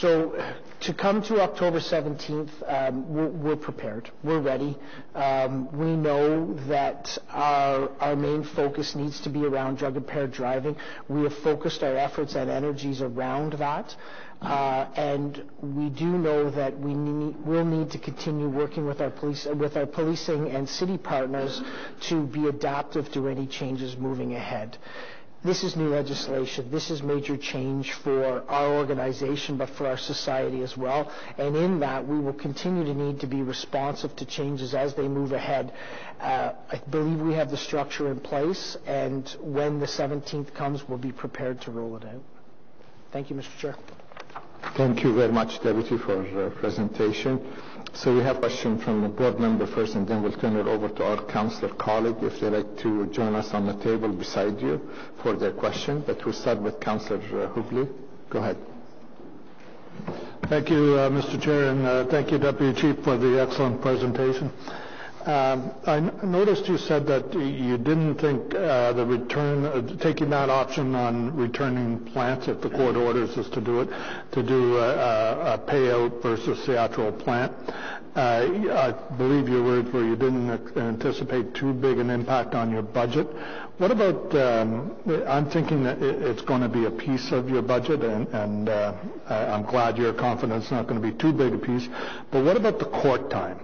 So to come to October 17th, we're prepared. We're ready. We know that our main focus needs to be around drug-impaired driving. We have focused our efforts and energies around that. And we do know that we'll need to continue working with our policing and city partners to be adaptive to any changes moving ahead. This is new legislation. This is major change for our organization, but for our society as well. And in that, we will continue to need to be responsive to changes as they move ahead. I believe we have the structure in place, and when the 17th comes, we'll be prepared to roll it out. Thank you, Mr. Chair. Thank you very much, Deputy, for the presentation. So we have a question from the board member first, and then we'll turn it over to our councillor colleague if they'd like to join us on the table beside you for their question. But we'll start with Councillor Hubley. Go ahead. Thank you, Mr. Chair, and thank you, Deputy Chief, for the excellent presentation. I noticed you said that you didn't think the return, taking that option on returning plants if the court orders us to do it, to do a payout versus the actual plant. I believe your words were you didn't anticipate too big an impact on your budget. What about, I'm thinking that it's going to be a piece of your budget, and I'm glad you're confident it's not going to be too big a piece, but what about the court time?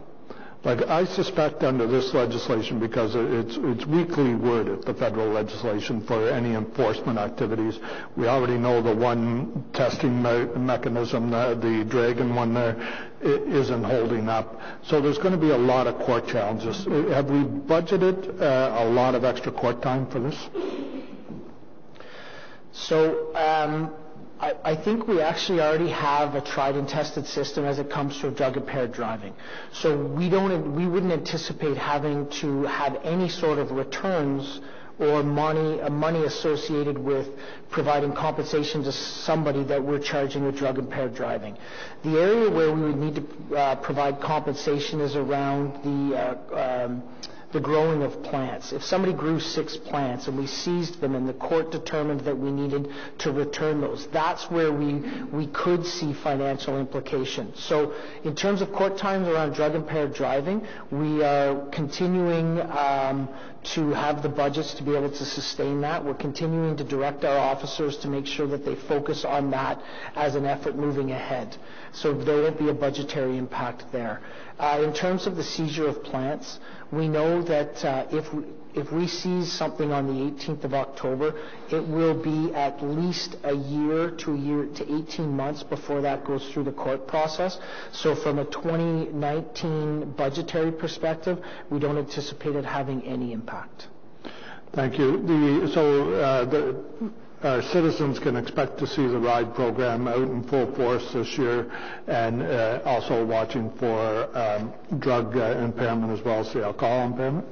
Like, I suspect under this legislation, because it's weakly worded, the federal legislation, for any enforcement activities. We already know the one testing mechanism, the Dragon one there, isn't holding up. So there's going to be a lot of court challenges. Have we budgeted a lot of extra court time for this? So, I think we actually already have a tried and tested system as it comes to drug-impaired driving. So we wouldn't anticipate having to have any sort of returns or money associated with providing compensation to somebody that we're charging with drug-impaired driving. The area where we would need to provide compensation is around the growing of plants. If somebody grew 6 plants and we seized them and the court determined that we needed to return those, that's where we could see financial implications. So in terms of court times around drug-impaired driving, we are continuing to have the budgets to be able to sustain that. We're continuing to direct our officers to make sure that they focus on that as an effort moving ahead. So there won't be a budgetary impact there. In terms of the seizure of plants, we know that if we seize something on the 18th of October, it will be at least a year to 18 months before that goes through the court process. So from a 2019 budgetary perspective, we don't anticipate it having any impact. Thank you. our citizens can expect to see the RIDE program out in full force this year, and also watching for drug impairment as well as the alcohol impairment?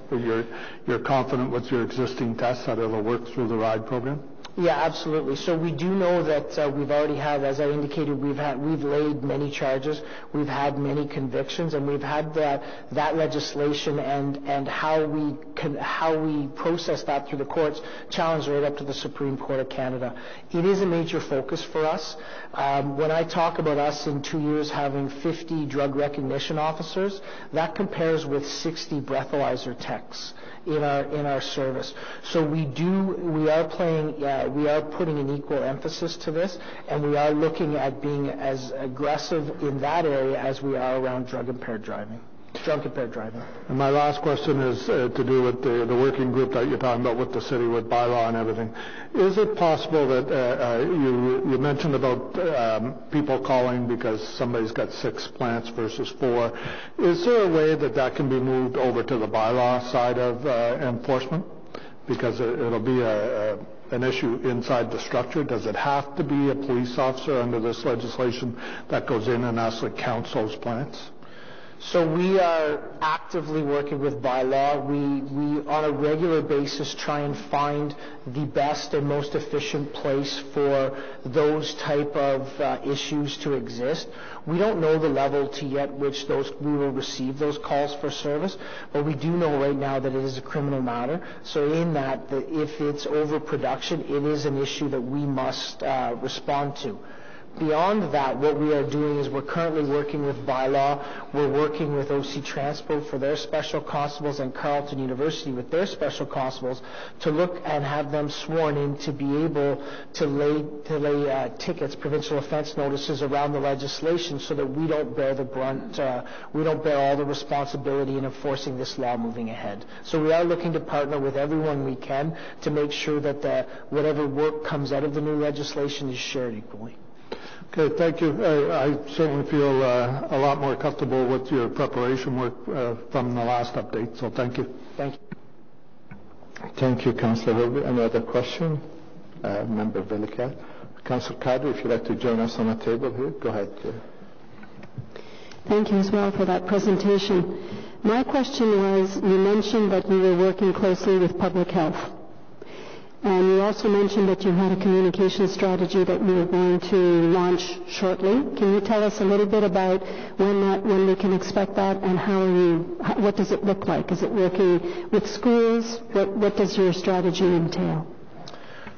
You're confident with your existing tests that it'll work through the RIDE program? Yeah, absolutely. So we do know that we've already had, as I indicated, we've laid many charges, we've had many convictions, and we've had that legislation and how we process that through the courts challenged right up to the Supreme Court of Canada. It is a major focus for us. When I talk about us in 2 years having 50 drug recognition officers, that compares with 60 breathalyzer techs in our service. So we are putting an equal emphasis to this, and we are looking at being as aggressive in that area as we are around drunk-impaired driving. And my last question is to do with the working group that you're talking about with the city, with bylaw and everything. Is it possible that you mentioned about people calling because somebody's got 6 plants versus 4? Is there a way that can be moved over to the bylaw side of enforcement? Because it'll be an issue inside the structure. Does it have to be a police officer under this legislation that goes in and actually counts those plants? So we are actively working with bylaw. We on a regular basis try and find the best and most efficient place for those type of issues to exist. We don't know the level to yet which we will receive those calls for service, but we do know right now that it is a criminal matter. So in that if it's overproduction, it is an issue that we must respond to. Beyond that, what we are doing is we're currently working with bylaw. We're working with OC Transport for their special constables and Carleton University with their special constables to look and have them sworn in to be able to lay tickets, provincial offense notices around the legislation so that we don't bear the brunt, we don't bear all the responsibility in enforcing this law moving ahead. So we are looking to partner with everyone we can to make sure that whatever work comes out of the new legislation is shared equally. Okay, thank you. I certainly feel a lot more comfortable with your preparation work from the last update, so thank you. Thank you. Thank you, Councillor Wilby. Any other question? Member Velikat. Councillor Kadri, if you'd like to join us on the table here, go ahead. Thank you as well for that presentation. My question was, you mentioned that you were working closely with public health. And you also mentioned that you had a communication strategy that you were going to launch shortly. Can you tell us a little bit about when we can expect that, and what does it look like? Is it working with schools? What does your strategy entail?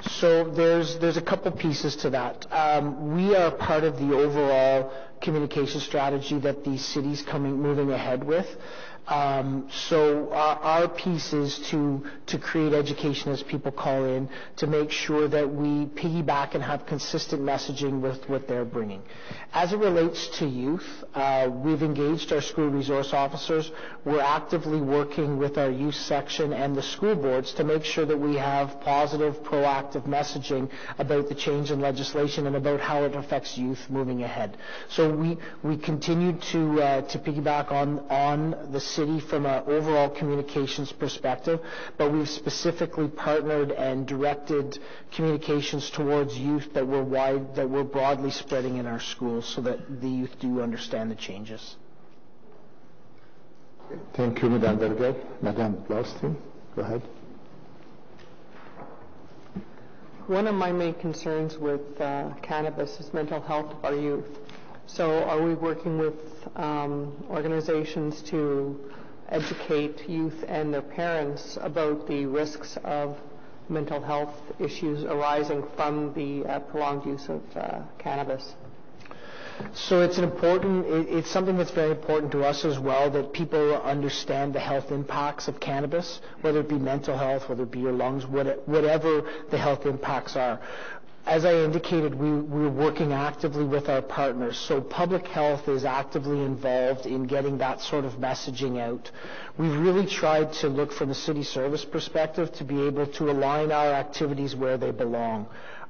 So there's a couple pieces to that. We are part of the overall communication strategy that the city's moving ahead with. So our piece is to create education as people call in, to make sure that we piggyback and have consistent messaging with what they're bringing. As it relates to youth, we've engaged our school resource officers. We're actively working with our youth section and the school boards to make sure that we have positive, proactive messaging about the change in legislation and about how it affects youth moving ahead. So we continue to piggyback on the city from an overall communications perspective, but we've specifically partnered and directed communications towards youth that we're broadly spreading in our schools so that the youth do understand the changes. Thank you, Madame Vergel. Madame Blaustein, go ahead. One of my main concerns with cannabis is mental health of our youth. So are we working with organizations to educate youth and their parents about the risks of mental health issues arising from the prolonged use of cannabis? So it's something that's very important to us as well, that people understand the health impacts of cannabis, whether it be mental health, whether it be your lungs, whatever the health impacts are. As I indicated, we're working actively with our partners. So public health is actively involved in getting that sort of messaging out. We've really tried to look from the city service perspective to be able to align our activities where they belong.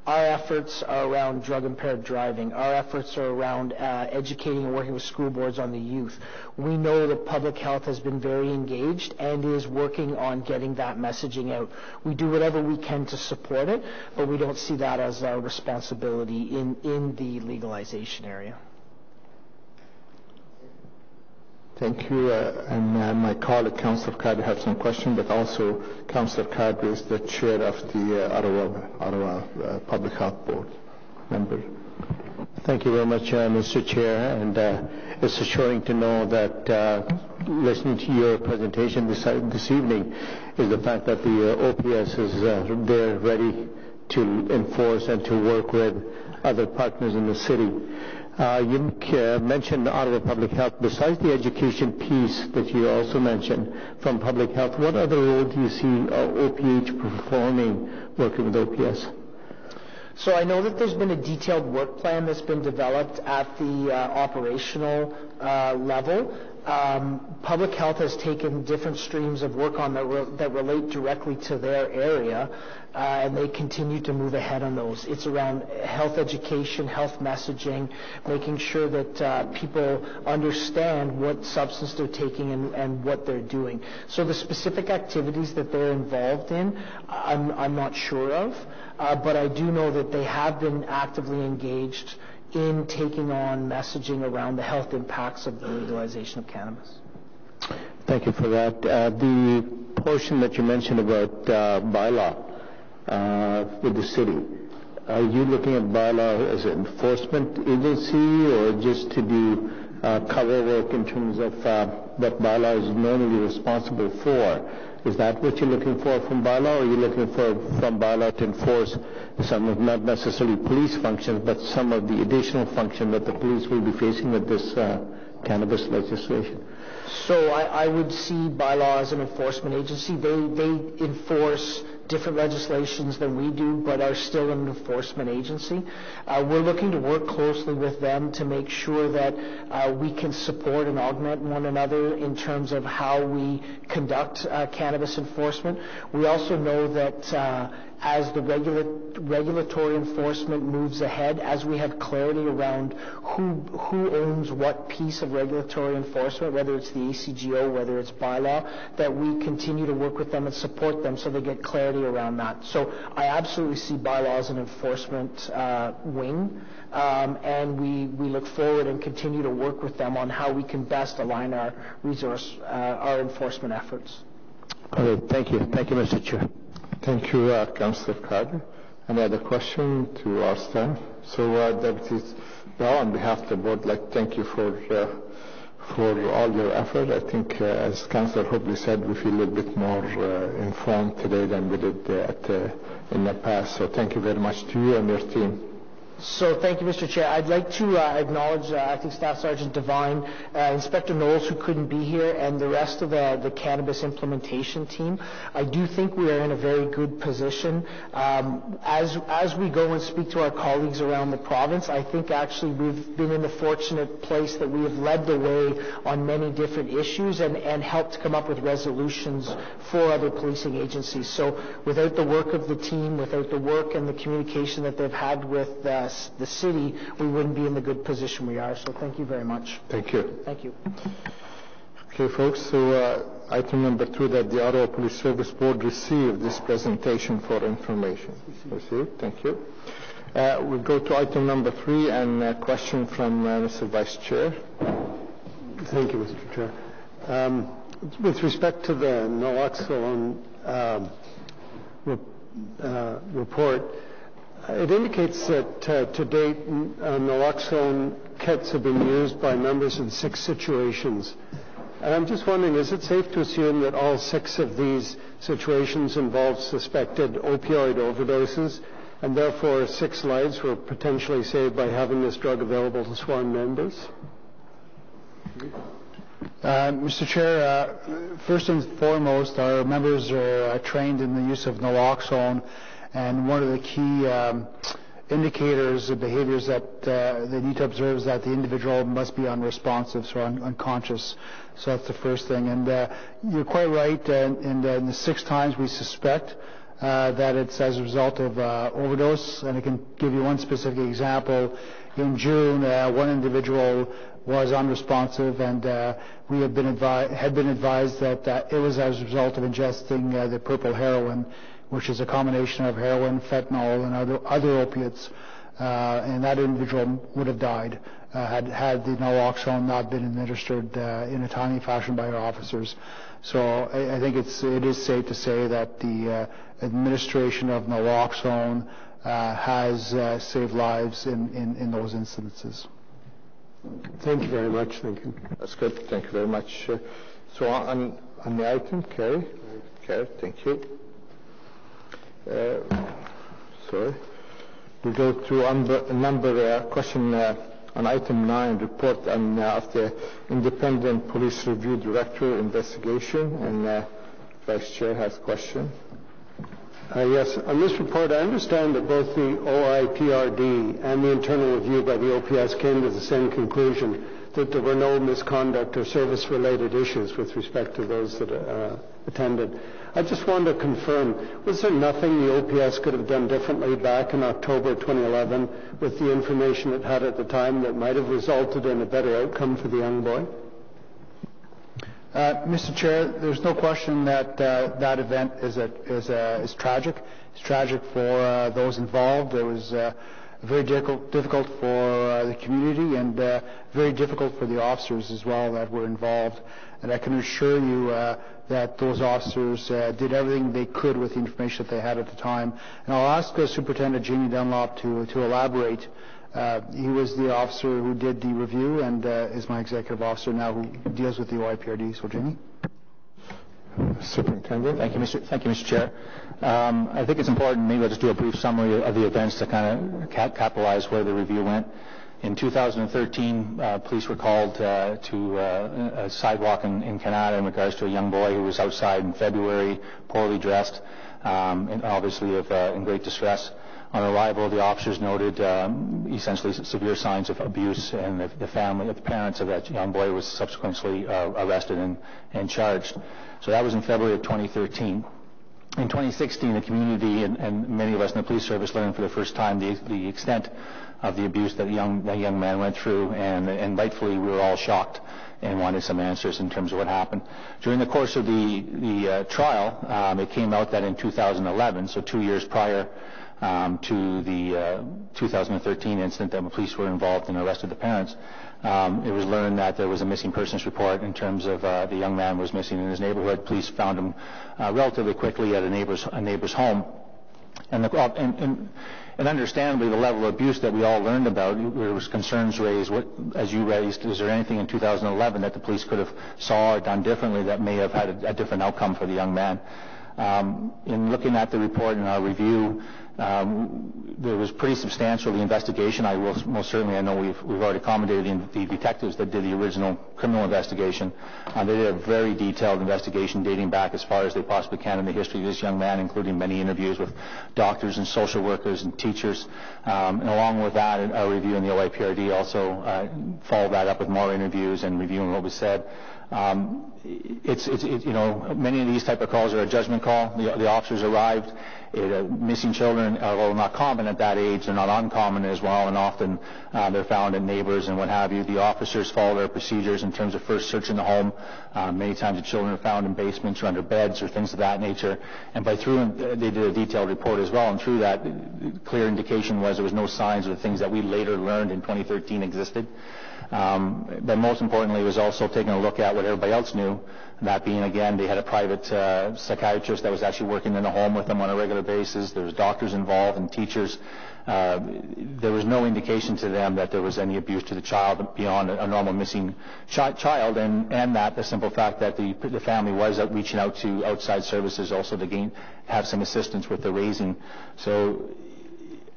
Our efforts are around drug-impaired driving. Our efforts are around educating and working with school boards on the youth. We know that public health has been very engaged and is working on getting that messaging out. We do whatever we can to support it, but we don't see that as our responsibility in the legalization area. Thank you. And my colleague, Councillor Cadre, have some questions, but also Councillor Cadre is the chair of the Ottawa Public Health Board. Member. Thank you very much, Mr. Chair. And it's assuring to know that listening to your presentation this evening is the fact that the OPS is there ready to enforce and to work with other partners in the city. You mentioned Ottawa Public Health. Besides the education piece that you also mentioned from public health, what other role do you see OPH performing working with OPS? So I know that there's been a detailed work plan that's been developed at the operational level. Public health has taken different streams of work on that relate directly to their area, and they continue to move ahead on those. It's around health education, health messaging, making sure that people understand what substance they're taking and what they're doing. So the specific activities that they're involved in, I'm not sure of, but I do know that they have been actively engaged in taking on messaging around the health impacts of the legalization of cannabis. Thank you for that. The portion that you mentioned about bylaw with the city, are you looking at bylaw as an enforcement agency or just to do cover work in terms of what bylaw is normally responsible for? Is that what you're looking for from bylaw, or are you looking for from bylaw to enforce some of not necessarily police functions, but some of the additional function that the police will be facing with this cannabis legislation? So I would see bylaw as an enforcement agency. They enforce different legislations than we do, but are still an enforcement agency. We're looking to work closely with them to make sure that we can support and augment one another in terms of how we conduct cannabis enforcement. We also know that as the regulatory enforcement moves ahead, as we have clarity around who owns what piece of regulatory enforcement, whether it's the ACGO, whether it's bylaw, that we continue to work with them and support them so they get clarity around that. So I absolutely see bylaw as an enforcement wing, and we look forward and continue to work with them on how we can best align our our enforcement efforts. Okay, thank you. Thank you, Mr. Chair. Thank you, Councillor Cadre. Any other question to our staff? So, Deputy Bell, on behalf of the board, thank you for all your effort. I think, as Councillor Hobley said, we feel a little bit more informed today than we did in the past. So, thank you very much to you and your team. So thank you, Mr. Chair. I'd like to acknowledge Acting Staff Sergeant Devine, Inspector Knowles, who couldn't be here, and the rest of the cannabis implementation team. I do think we are in a very good position. As we go and speak to our colleagues around the province, I think actually we've been in the fortunate place that we have led the way on many different issues and helped come up with resolutions for other policing agencies. So without the work of the team, without the work and the communication that they've had with the city, we wouldn't be in the good position we are. So thank you very much. Thank you. Thank you. Okay, folks, so item number 2, that the Ottawa Police Service Board received this presentation for information. Received. Thank you. We'll go to item number 3 and a question from Mr. Vice Chair. Thank you, Mr. Chair. With respect to the naloxone report, it indicates that to date, naloxone kits have been used by members in 6 situations. And I'm just wondering, is it safe to assume that all 6 of these situations involve suspected opioid overdoses, and therefore 6 lives were potentially saved by having this drug available to sworn members? Mr. Chair, first and foremost, our members are trained in the use of naloxone, and one of the key indicators of behaviors that they need to observe is that the individual must be unresponsive, so unconscious. So that's the first thing. And you're quite right, in the 6 times we suspect that it's as a result of overdose. And I can give you one specific example. In June, one individual was unresponsive, and we had been advised that it was as a result of ingesting the purple heroin, which is a combination of heroin, fentanyl, and other opiates. And that individual would have died had the naloxone not been administered in a timely fashion by our officers. So I think it is safe to say that the administration of naloxone has saved lives in those instances. Thank you very much. Thank you. That's good. Thank you very much. So on the item, Kerry, thank you. Sorry. We go to question on item 9, report of the Independent Police Review Director investigation, and Vice Chair has a question. Yes, on this report, I understand that both the OIPRD and the internal review by the OPS came to the same conclusion, that there were no misconduct or service-related issues with respect to those that attended. I just wanted to confirm, was there nothing the OPS could have done differently back in October 2011 with the information it had at the time that might have resulted in a better outcome for the young boy? Mr. Chair, there's no question that that event is tragic. It's tragic for those involved. It was very difficult for the community, and very difficult for the officers as well that were involved. And I can assure you that those officers did everything they could with the information that they had at the time. And I'll ask Superintendent Jamie Dunlop to elaborate. He was the officer who did the review and is my executive officer now who deals with the OIPRD. So, Jamie? Superintendent. Thank you, Mr. Chair. I think it's important, maybe I'll just do a brief summary of the events to kind of capitalize where the review went. In 2013, police were called to a sidewalk in Canada in regards to a young boy who was outside in February, poorly dressed, and obviously in great distress. On arrival, the officers noted essentially severe signs of abuse, and the parents of that young boy was subsequently arrested and charged. So that was in February of 2013. In 2016, the community and many of us in the police service learned for the first time the extent of the abuse that the young man went through, and rightfully we were all shocked and wanted some answers in terms of what happened. During the course of the trial, it came out that in 2011, so 2 years prior to the 2013 incident that the police were involved and arrested the parents, it was learned that there was a missing persons report in terms of the young man was missing in his neighborhood. Police found him relatively quickly at a neighbor's home. And understandably, the level of abuse that we all learned about, there was concerns raised, as you raised, is there anything in 2011 that the police could have saw or done differently that may have had a different outcome for the young man? In looking at the report and our review, there was pretty substantial the investigation. I will most certainly, I know we've already accommodated the detectives that did the original criminal investigation. They did a very detailed investigation dating back as far as they possibly can in the history of this young man, including many interviews with doctors and social workers and teachers. And along with that, our review in the OIPRD also followed that up with more interviews and reviewing what was said. Many of these type of calls are a judgment call. The officers arrived. Missing children, although not common at that age, they're not uncommon as well, and often they're found in neighbors and what have you. The officers follow their procedures in terms of first searching the home. Many times the children are found in basements or under beds or things of that nature. And they did a detailed report as well, and through that, clear indication was there was no signs of the things that we later learned in 2013 existed. But most importantly, was also taking a look at what everybody else knew, that being, again, they had a private psychiatrist that was actually working in the home with them on a regular basis. There was doctors involved and teachers. There was no indication to them that there was any abuse to the child beyond a normal missing child, and that the simple fact that the family was reaching out to outside services also to have some assistance with the raising. So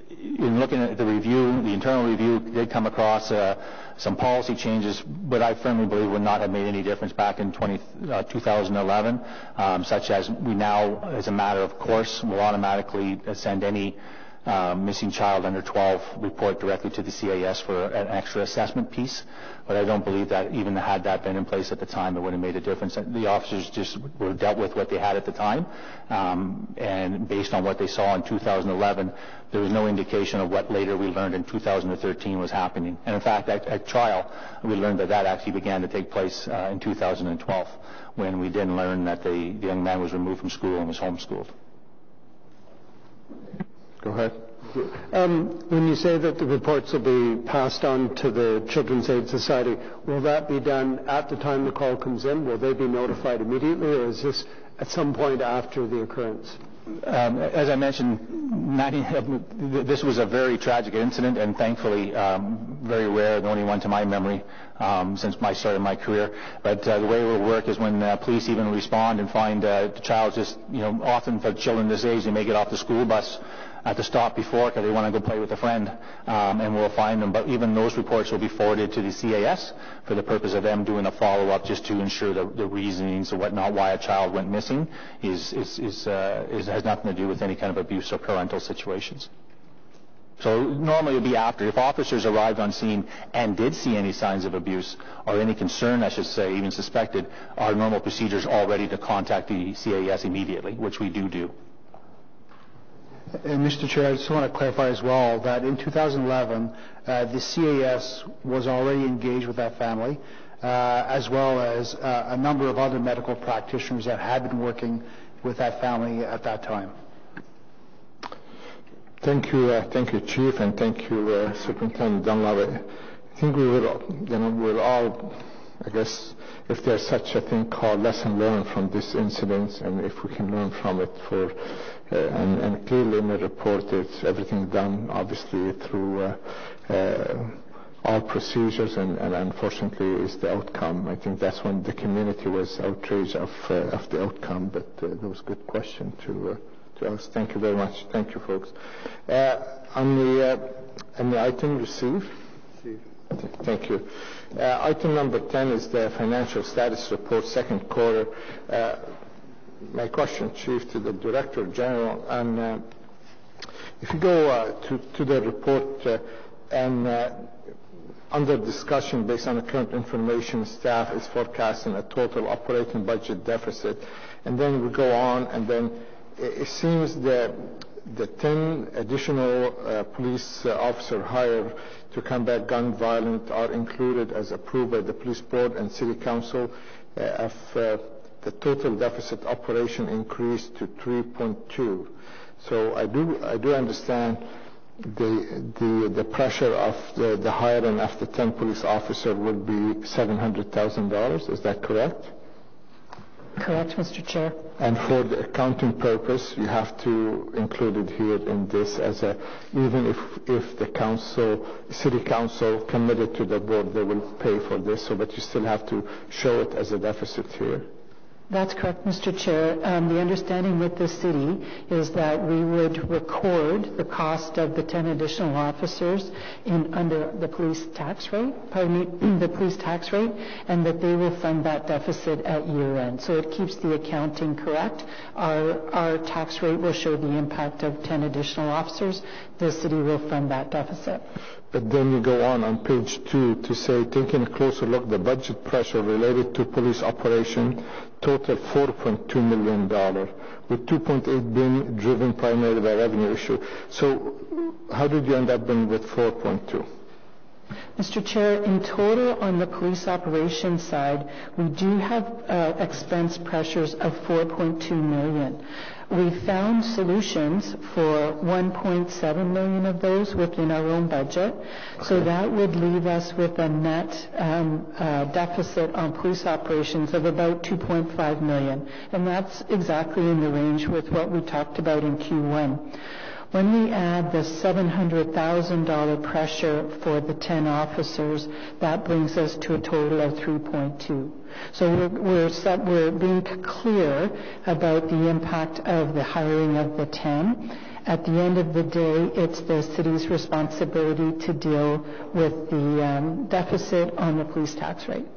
in looking at the review, the internal review did come across some policy changes, but I firmly believe would not have made any difference back in 2011, such as we now, as a matter of course, will automatically send any missing child under 12 report directly to the CAS for an extra assessment piece. But I don't believe that even had that been in place at the time, it would have made a difference. The officers just were dealt with what they had at the time, and based on what they saw in 2011, there was no indication of what later we learned in 2013 was happening. And in fact, at trial, we learned that actually began to take place in 2012, when we then learned that the young man was removed from school and was homeschooled. Go ahead. When you say that the reports will be passed on to the Children's Aid Society, will that be done at the time the call comes in? Will they be notified immediately, or is this at some point after the occurrence? As I mentioned, this was a very tragic incident, and thankfully very rare, the only one to my memory since my start of my career. But the way it will work is when police even respond and find the child, just, often for children this age, they may get off the school bus at the stop before because they want to go play with a friend, and we'll find them. But even those reports will be forwarded to the CAS for the purpose of them doing a follow-up, just to ensure the reasonings or whatnot why a child went missing has nothing to do with any kind of abuse or parental situations. So normally it would be after. If officers arrived on scene and did see any signs of abuse or any concern, I should say, even suspected, our normal procedure is all ready to contact the CAS immediately, which we do. And Mr. Chair, I just want to clarify as well that in 2011, the CAS was already engaged with that family, as well as a number of other medical practitioners that had been working with that family at that time. Thank you, Chief, and thank you, Superintendent Dunlop. I think we'll all, I guess, if there's such a thing called lesson learned from this incident, and if we can learn from it and clearly in the report, it's everything done obviously through all procedures, and unfortunately is the outcome. I think that's when the community was outraged of the outcome, but that was a good question to ask. Thank you very much. Thank you, folks. On the item received. Thank you. Item number 10 is the financial status report, second quarter. My question, Chief, to the Director General, and if you go to the report and under discussion based on the current information, staff is forecasting a total operating budget deficit, and then we go on, and then it seems that the 10 additional police officer hired to combat gun violence are included as approved by the police board and city council. The total deficit operation increased to 3.2. So I do understand the pressure of the hiring of the 10 police officers would be $700,000. Is that correct? Correct, Mr. Chair. And for the accounting purpose, you have to include it here in this as even if the city council committed to the board, they will pay for this. So, but you still have to show it as a deficit here. That's correct, Mr. Chair. The understanding with the city is that we would record the cost of the 10 additional officers under the police tax rate, and that they will fund that deficit at year end. So it keeps the accounting correct. Our tax rate will show the impact of 10 additional officers. The city will fund that deficit. But then you go on page 2 to say, taking a closer look, the budget pressure related to police operation total $4.2 million, with $2.8 being driven primarily by revenue issue. So how did you end up with 4.2? Mr. Chair, in total on the police operations side, we do have expense pressures of $4.2 million. We found solutions for $1.7 million of those within our own budget. So that would leave us with a net deficit on police operations of about $2.5 million. And that's exactly in the range with what we talked about in Q1. When we add the $700,000 pressure for the 10 officers, that brings us to a total of 3.2. So we're being clear about the impact of the hiring of the 10. At the end of the day, it's the city's responsibility to deal with the deficit on the police tax rate.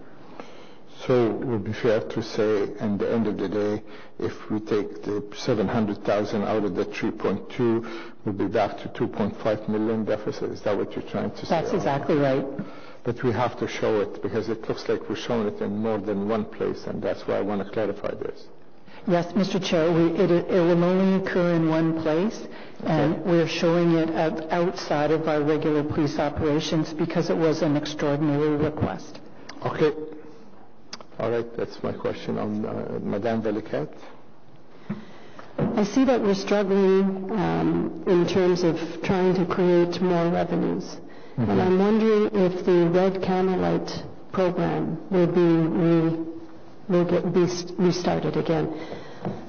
So it would be fair to say, at the end of the day, if we take the 700,000 out of the 3.2, we'll be back to 2.5 million deficit. Is that what you're trying to say? That's exactly right. But we have to show it because it looks like we're showing it in more than one place, and that's why I want to clarify this. Yes, Mr. Chair, it will only occur in one place, and we're showing it outside of our regular police operations because it was an extraordinary request. Okay. All right, that's my question on Madame Valiquette. I see that we're struggling in terms of trying to create more revenues. Mm-hmm. And I'm wondering if the Red Camera Light program will be restarted again.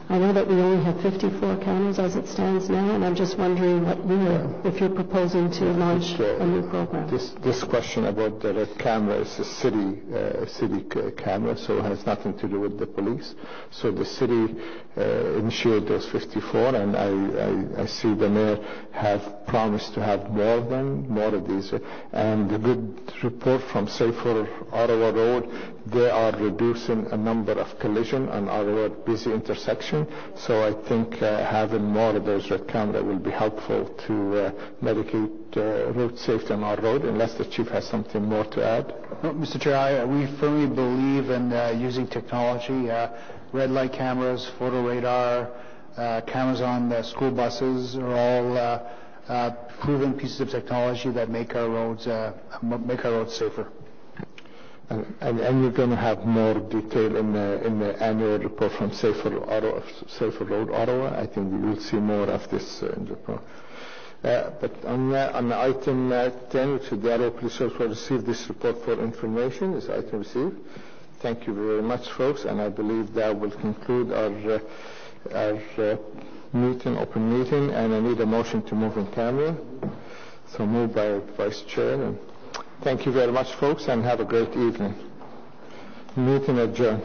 I know that we only have 54 cameras as it stands now, and I'm just wondering if you're proposing to launch a new program. This question about the red camera is a city camera, so it has nothing to do with the police. So the city initiated those 54, and I see the mayor have promised to have more of these. And the good report from Safer Ottawa Road, they are reducing a number of collisions on our busy intersection. So I think having more of those red camera will be helpful to mitigate road safety on our road, unless the chief has something more to add. No, Mr. Chair, we firmly believe in using technology. Red light cameras, photo radar, cameras on school buses are all proven pieces of technology that make our roads safer. And you're going to have more detail in the annual report from Safer Road Ottawa. I think we will see more of this in the report. But on item 10, which is the Ottawa Police Service will receive this report for information, is item received. Thank you very much, folks, and I believe that will conclude our open meeting, and I need a motion to move in camera. So moved by Vice Chair. And thank you very much, folks, and have a great evening. Meeting adjourned.